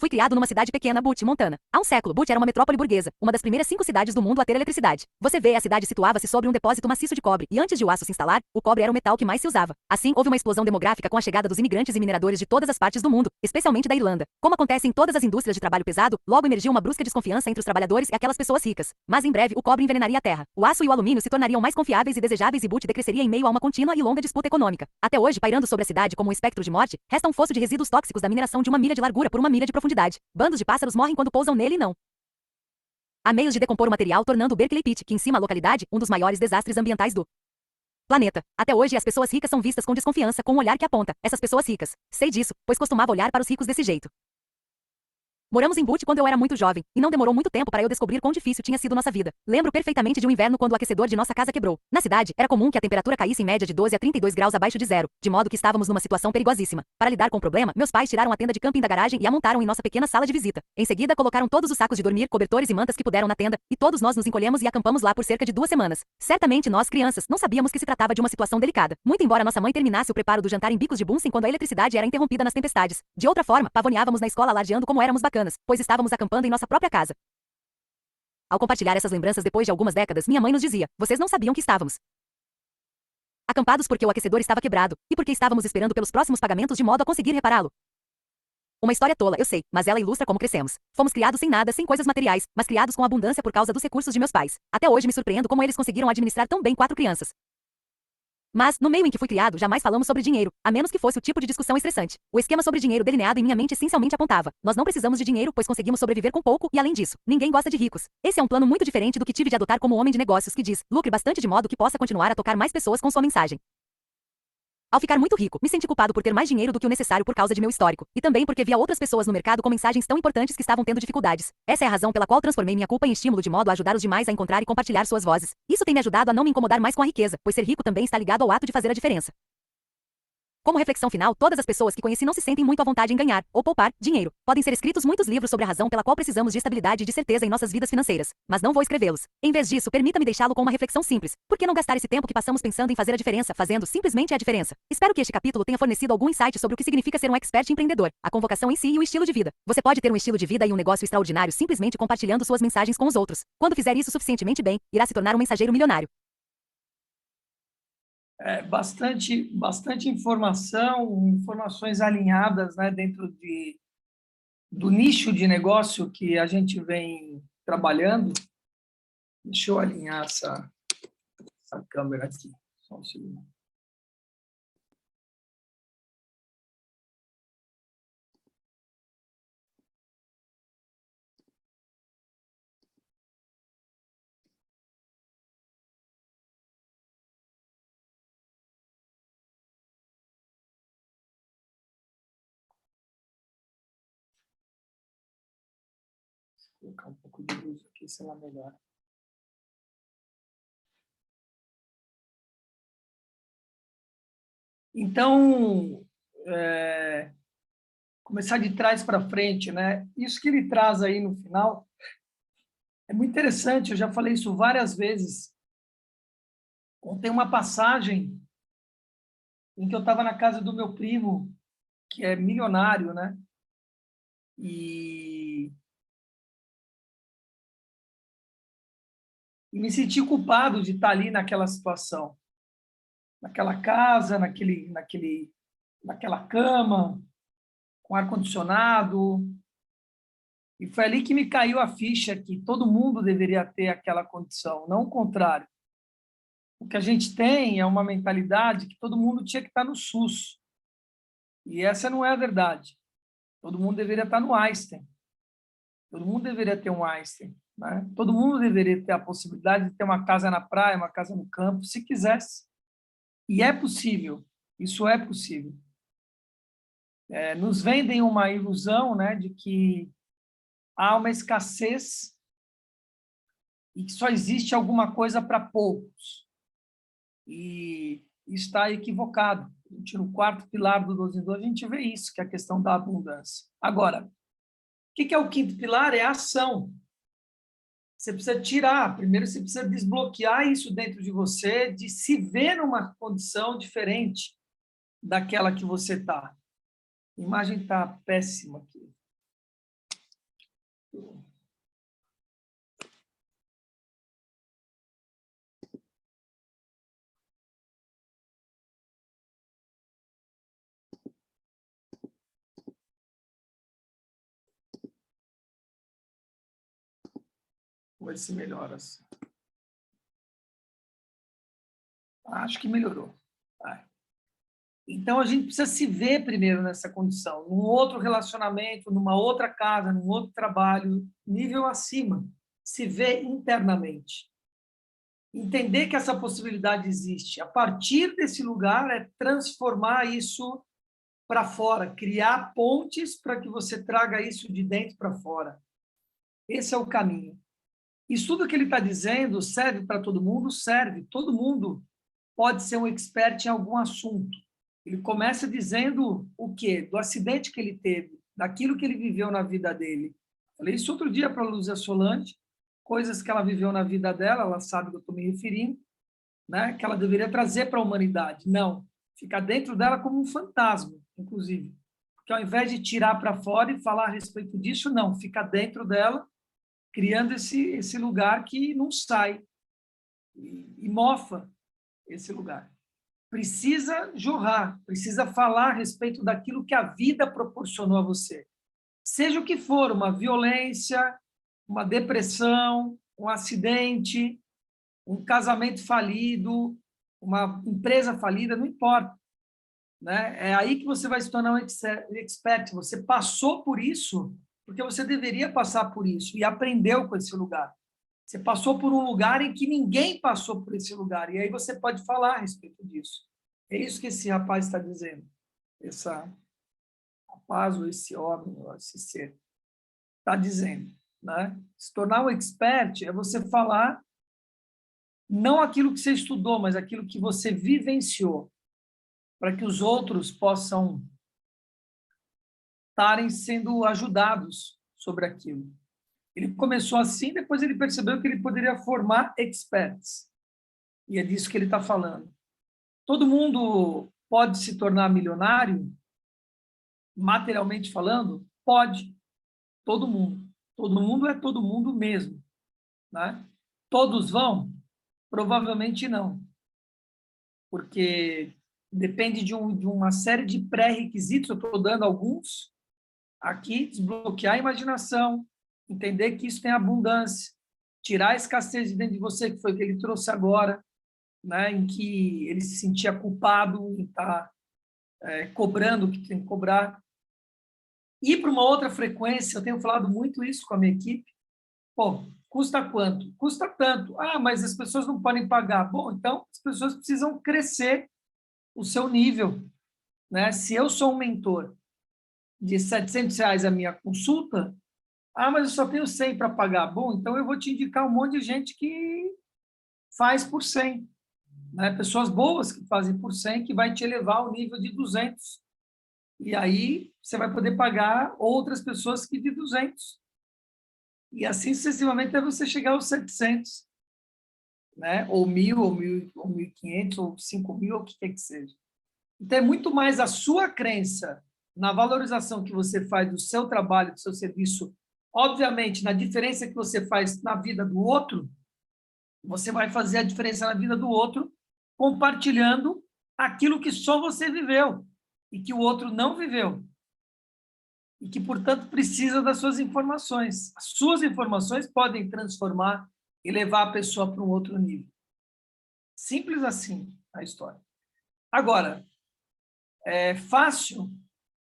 Fui criado numa cidade pequena, Butte, Montana. Há um século, Butte era uma metrópole burguesa, uma das primeiras 5 cidades do mundo a ter eletricidade. Você vê, a cidade situava-se sobre um depósito maciço de cobre, e antes de o aço se instalar, o cobre era o metal que mais se usava. Assim, houve uma explosão demográfica com a chegada dos imigrantes e mineradores de todas as partes do mundo, especialmente da Irlanda. Como acontece em todas as indústrias de trabalho pesado, logo emergiu uma brusca desconfiança entre os trabalhadores e aquelas pessoas ricas. Mas em breve, o cobre envenenaria a terra. O aço e o alumínio se tornariam mais confiáveis e desejáveis e Butte decresceria em meio a uma contínua e longa disputa econômica. Até hoje, pairando sobre a cidade como um espectro de morte, resta um fosso de resíduos tóxicos da mineração de 1 milha de largura por 1 milha de profundidade. Bandos de pássaros morrem quando pousam nele e não. Há meios de decompor o material, tornando o Berkeley Pit, que em cima a localidade, um dos maiores desastres ambientais do planeta. Até hoje, as pessoas ricas são vistas com desconfiança, com um olhar que aponta: essas pessoas ricas. Sei disso, pois costumava olhar para os ricos desse jeito. Moramos em Butte quando eu era muito jovem, e não demorou muito tempo para eu descobrir quão difícil tinha sido nossa vida. Lembro perfeitamente de um inverno quando o aquecedor de nossa casa quebrou. Na cidade, era comum que a temperatura caísse em média de 12 a 32 graus abaixo de zero, de modo que estávamos numa situação perigosíssima. Para lidar com o problema, meus pais tiraram a tenda de camping da garagem e a montaram em nossa pequena sala de visita. Em seguida, colocaram todos os sacos de dormir, cobertores e mantas que puderam na tenda, e todos nós nos encolhemos e acampamos lá por cerca de 2 semanas. Certamente nós, crianças, não sabíamos que se tratava de uma situação delicada, muito embora nossa mãe terminasse o preparo do jantar em bicos de Bunsen quando a eletricidade era interrompida nas tempestades. De outra forma, pavoneávamos na escola alardeando como éramos bacanas, pois estávamos acampando em nossa própria casa. Ao compartilhar essas lembranças depois de algumas décadas, minha mãe nos dizia: "Vocês não sabiam que estávamos acampados porque o aquecedor estava quebrado, e porque estávamos esperando pelos próximos pagamentos de modo a conseguir repará-lo." Uma história tola, eu sei, mas ela ilustra como crescemos. Fomos criados sem nada, sem coisas materiais, mas criados com abundância por causa dos recursos de meus pais. Até hoje me surpreendo como eles conseguiram administrar tão bem 4 crianças. Mas, no meio em que fui criado, jamais falamos sobre dinheiro, a menos que fosse o tipo de discussão estressante. O esquema sobre dinheiro delineado em minha mente essencialmente apontava: nós não precisamos de dinheiro, pois conseguimos sobreviver com pouco, e além disso, ninguém gosta de ricos. Esse é um plano muito diferente do que tive de adotar como homem de negócios que diz: lucre bastante de modo que possa continuar a tocar mais pessoas com sua mensagem. Ao ficar muito rico, me senti culpado por ter mais dinheiro do que o necessário por causa de meu histórico, e também porque via outras pessoas no mercado com mensagens tão importantes que estavam tendo dificuldades. Essa é a razão pela qual transformei minha culpa em estímulo de modo a ajudar os demais a encontrar e compartilhar suas vozes. Isso tem me ajudado a não me incomodar mais com a riqueza, pois ser rico também está ligado ao ato de fazer a diferença. Como reflexão final, todas as pessoas que conheci não se sentem muito à vontade em ganhar, ou poupar, dinheiro. Podem ser escritos muitos livros sobre a razão pela qual precisamos de estabilidade e de certeza em nossas vidas financeiras, mas não vou escrevê-los. Em vez disso, permita-me deixá-lo com uma reflexão simples. Por que não gastar esse tempo que passamos pensando em fazer a diferença, fazendo simplesmente a diferença? Espero que este capítulo tenha fornecido algum insight sobre o que significa ser um expert empreendedor, a convocação em si e o estilo de vida. Você pode ter um estilo de vida e um negócio extraordinário simplesmente compartilhando suas mensagens com os outros. Quando fizer isso suficientemente bem, irá se tornar um mensageiro milionário. Bastante informação, informações alinhadas, né, dentro do nicho de negócio que a gente vem trabalhando. Deixa eu alinhar essa câmera aqui, só um segundo. Vou colocar um pouco de luz aqui, se ela melhora. Então, começar de trás para frente, né? Isso que ele traz aí no final é muito interessante, eu já falei isso várias vezes. Tem uma passagem em que eu estava na casa do meu primo, que é milionário, né? E me senti culpado de estar ali naquela situação, naquela casa, naquela cama, com ar-condicionado, E foi ali que me caiu a ficha que todo mundo deveria ter aquela condição, não o contrário. O que a gente tem é uma mentalidade que todo mundo tinha que estar no SUS. E essa não é a verdade. Todo mundo deveria estar no Einstein. Todo mundo deveria ter um Einstein, né? Todo mundo deveria ter a possibilidade de ter uma casa na praia, uma casa no campo, se quisesse. E é possível. Isso é possível. Nos vendem uma ilusão, né, de que há uma escassez e que só existe alguma coisa para poucos. E está equivocado. No quarto pilar do 12 em 12, a gente vê isso, que é a questão da abundância. Agora, o que é o quinto pilar? É a ação. Você precisa tirar, primeiro você precisa desbloquear isso dentro de você, de se ver numa condição diferente daquela que você está. A imagem está péssima aqui. Vamos ver se melhora assim. Acho que melhorou. Então, a gente precisa se ver primeiro nessa condição, num outro relacionamento, numa outra casa, num outro trabalho, nível acima. Se ver internamente. Entender que essa possibilidade existe. A partir desse lugar, é transformar isso para fora, criar pontes para que você traga isso de dentro para fora. Esse é o caminho. Isso tudo que ele está dizendo serve para todo mundo? Serve. Todo mundo pode ser um expert em algum assunto. Ele começa dizendo o quê? Do acidente que ele teve, daquilo que ele viveu na vida dele. Falei isso outro dia para a Lúcia Solange, coisas que ela viveu na vida dela, ela sabe do que eu estou me referindo, né? Que ela deveria trazer para a humanidade. Não, fica dentro dela como um fantasma, inclusive. Porque ao invés de tirar para fora e falar a respeito disso, não, fica dentro dela, criando esse lugar que não sai e mofa esse lugar. Precisa jorrar, precisa falar a respeito daquilo que a vida proporcionou a você. Seja o que for, uma violência, uma depressão, um acidente, um casamento falido, uma empresa falida, não importa. Né? É aí que você vai se tornar um expert. Você passou por isso porque você deveria passar por isso e aprendeu com esse lugar. Você passou por um lugar em que ninguém passou por esse lugar, e aí você pode falar a respeito disso. É isso que esse rapaz está dizendo. Essa rapaz, ou esse homem, ou esse ser, está dizendo. Né? Se tornar um expert é você falar não aquilo que você estudou, mas aquilo que você vivenciou, para que os outros possam estarem sendo ajudados sobre aquilo. Ele começou assim, depois ele percebeu que ele poderia formar experts. E é disso que ele está falando. Todo mundo pode se tornar milionário, materialmente falando? Pode. Todo mundo. Todo mundo é todo mundo mesmo. Né? Todos vão? Provavelmente não. Porque depende de uma série de pré-requisitos, eu estou dando alguns aqui, desbloquear a imaginação, entender que isso tem abundância, tirar a escassez de dentro de você, que foi o que ele trouxe agora, né, em que ele se sentia culpado em estar cobrando o que tem que cobrar. Ir para uma outra frequência, eu tenho falado muito isso com a minha equipe. Pô, custa quanto? Custa tanto. Ah, mas as pessoas não podem pagar. Bom, então as pessoas precisam crescer o seu nível. Né? Se eu sou um mentor de R$700 a minha consulta, ah, mas eu só tenho 100 para pagar. Bom, então eu vou te indicar um monte de gente que faz por 100. Né? Pessoas boas que fazem por 100, que vai te elevar ao nível de 200. E aí você vai poder pagar outras pessoas que de 200. E assim sucessivamente até você chegar aos 700. Né? Ou 1.000, ou 1.500, ou 5.000, ou o que quer que seja. Então, é muito mais a sua crença na valorização que você faz do seu trabalho, do seu serviço, obviamente, na diferença que você faz na vida do outro, você vai fazer a diferença na vida do outro compartilhando aquilo que só você viveu e que o outro não viveu. e que, portanto, precisa das suas informações. As suas informações podem transformar e levar a pessoa para um outro nível. Simples assim a história. Agora, é fácil?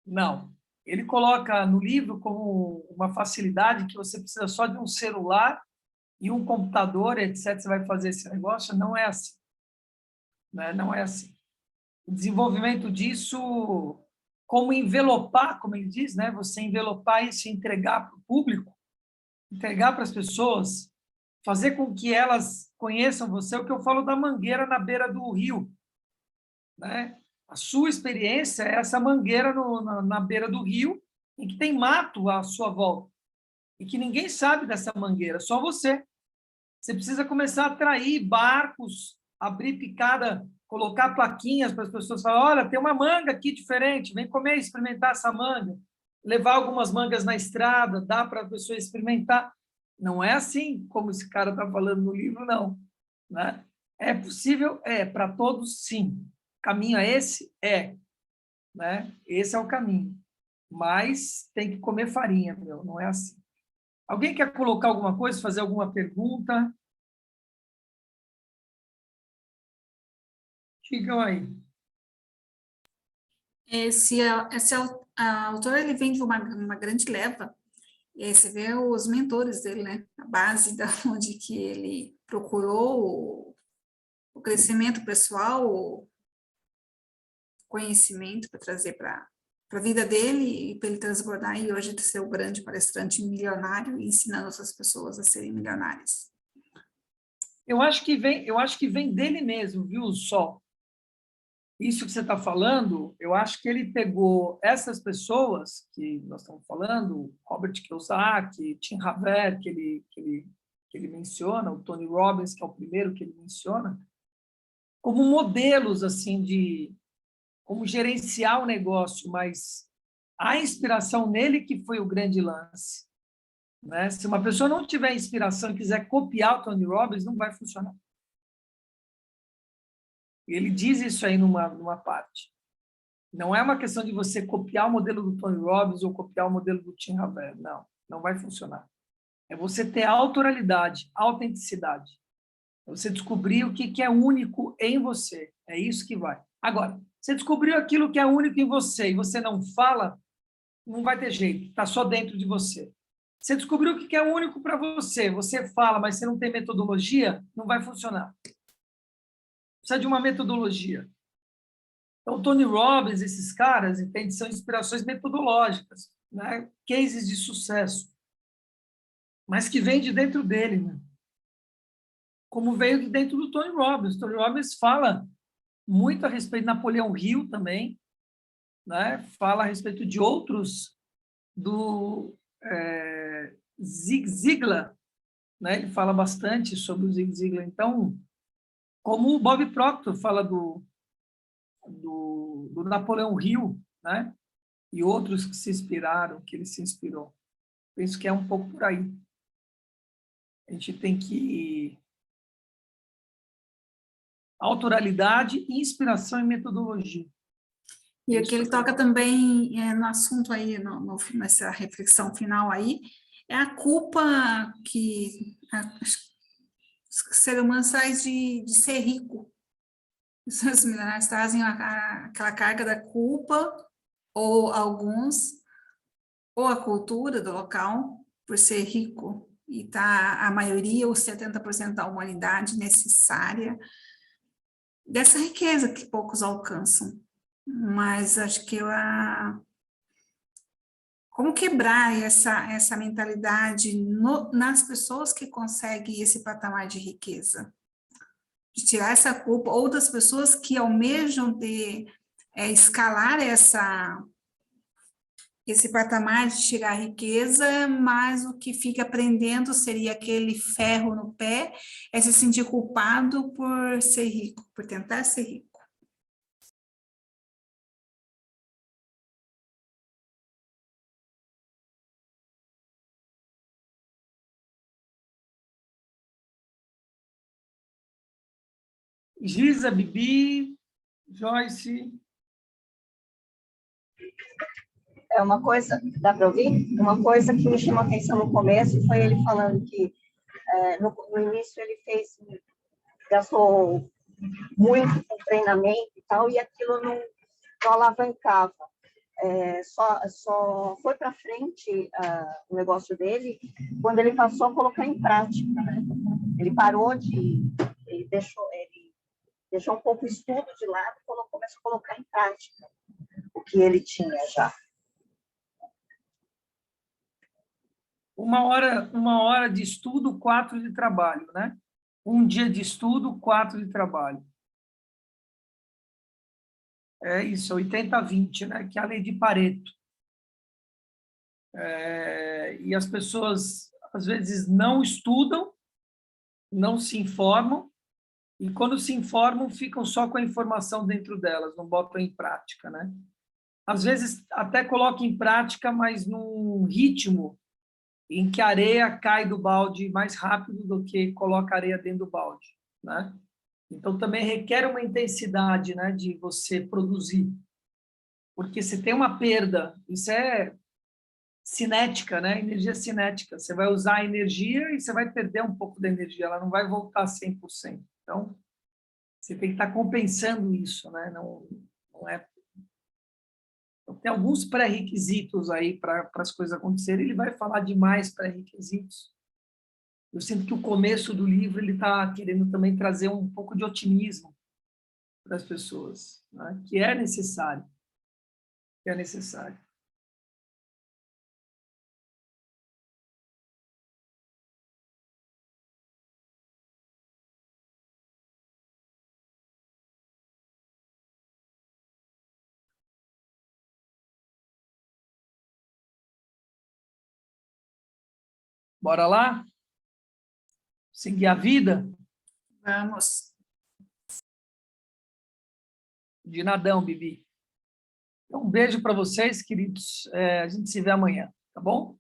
Não. Ele coloca no livro como uma facilidade que você precisa só de um celular e um computador, etc., você vai fazer esse negócio. Não é assim. Né? Não é assim. O desenvolvimento disso, como envelopar, como ele diz, né? Você envelopar isso e entregar para o público, entregar para as pessoas, fazer com que elas conheçam você, o que eu falo da mangueira na beira do rio. Né? A sua experiência é essa mangueira na beira do rio, em que tem mato à sua volta, e que ninguém sabe dessa mangueira, só você. Você precisa começar a atrair barcos, abrir picada, colocar plaquinhas para as pessoas falarem, olha, tem uma manga aqui diferente, vem comer, experimentar essa manga. Levar algumas mangas na estrada, dá para a pessoa experimentar. Não é assim como esse cara está falando no livro, não. Né? É possível? É. Para todos, sim. O caminho é esse? É. Né? Esse é o caminho. Mas tem que comer farinha, meu. Não é assim. Alguém quer colocar alguma coisa, fazer alguma pergunta? Digam aí. Esse autor, ele vem de uma grande leva, e aí você vê os mentores dele, né? A base da onde que ele procurou o crescimento pessoal, o conhecimento para trazer para a vida dele e para ele transbordar e hoje ser o grande palestrante milionário e ensinando outras pessoas a serem milionárias. Eu acho que vem dele mesmo, viu, Sol? Isso que você está falando, eu acho que ele pegou essas pessoas que nós estamos falando, Robert Kiyosaki, Tim Haver, que ele menciona, o Tony Robbins, que é o primeiro que ele menciona, como modelos assim de como gerenciar o negócio, mas a inspiração nele que foi o grande lance. Né? Se uma pessoa não tiver inspiração e quiser copiar o Tony Robbins, não vai funcionar. Ele diz isso aí numa parte. Não é uma questão de você copiar o modelo do Tony Robbins ou copiar o modelo do Tim Haver. Não, não vai funcionar. É você ter autoralidade, autenticidade. É você descobrir o que é único em você. É isso que vai. Agora, você descobriu aquilo que é único em você e você não fala, não vai ter jeito. Está só dentro de você. Você descobriu o que é único para você. Você fala, mas você não tem metodologia, não vai funcionar. Precisa de uma metodologia. Então, Tony Robbins, esses caras, entende, são inspirações metodológicas, né? Cases de sucesso, mas que vêm de dentro dele, né? Como veio de dentro do Tony Robbins. Tony Robbins fala muito a respeito de Napoleão Hill também, né? Fala a respeito de outros, do Zig Ziglar, né? Ele fala bastante sobre o Zig Ziglar. Então, como o Bob Proctor fala do Napoleão Hill, né? E outros que se inspiraram, que ele se inspirou. Penso que é um pouco por aí. A gente tem que autoralidade, inspiração e metodologia. E aqui ele toca também no assunto aí, nessa reflexão final aí, é a culpa que os seres humanos trazem de ser rico. Os milionários trazem aquela carga da culpa, ou alguns, ou a cultura do local, por ser rico, e tá a maioria, ou 70% da humanidade necessária dessa riqueza que poucos alcançam. Mas acho que como quebrar essa mentalidade nas pessoas que conseguem esse patamar de riqueza? De tirar essa culpa, ou das pessoas que almejam escalar esse patamar de tirar a riqueza, mas o que fica aprendendo seria aquele ferro no pé, é se sentir culpado por ser rico, por tentar ser rico. Giza, Bibi, Joyce. É uma coisa, dá para ouvir? Uma coisa que me chamou a atenção no começo foi ele falando que no início ele gastou muito com treinamento e tal, e aquilo não alavancava. Só foi para frente o negócio dele quando ele passou a colocar em prática, né? Ele parou ele deixou um pouco o estudo de lado e começou a colocar em prática o que ele tinha já. Uma hora de estudo, 4 de trabalho, né? Um dia de estudo, 4 de trabalho. É isso, 80-20, né? Que é a lei de Pareto. E as pessoas, às vezes, não estudam, não se informam, e quando se informam, ficam só com a informação dentro delas, não botam em prática, né? Às vezes, até colocam em prática, mas num ritmo em que a areia cai do balde mais rápido do que coloca areia dentro do balde, né? Então, também requer uma intensidade, né, de você produzir. Porque se tem uma perda, isso é cinética, né? Energia cinética. Você vai usar a energia e você vai perder um pouco da energia, ela não vai voltar 100%. Então, você tem que estar compensando isso, né? Não é... Então, tem alguns pré-requisitos aí para as coisas acontecerem. Ele vai falar de mais pré-requisitos. Eu sinto que o começo do livro ele está querendo também trazer um pouco de otimismo para as pessoas, né? Que é necessário. Que é necessário. Bora lá? Seguir a vida? Vamos. De nadão, Bibi. Então, um beijo para vocês, queridos. A gente se vê amanhã, tá bom?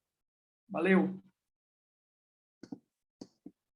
Valeu!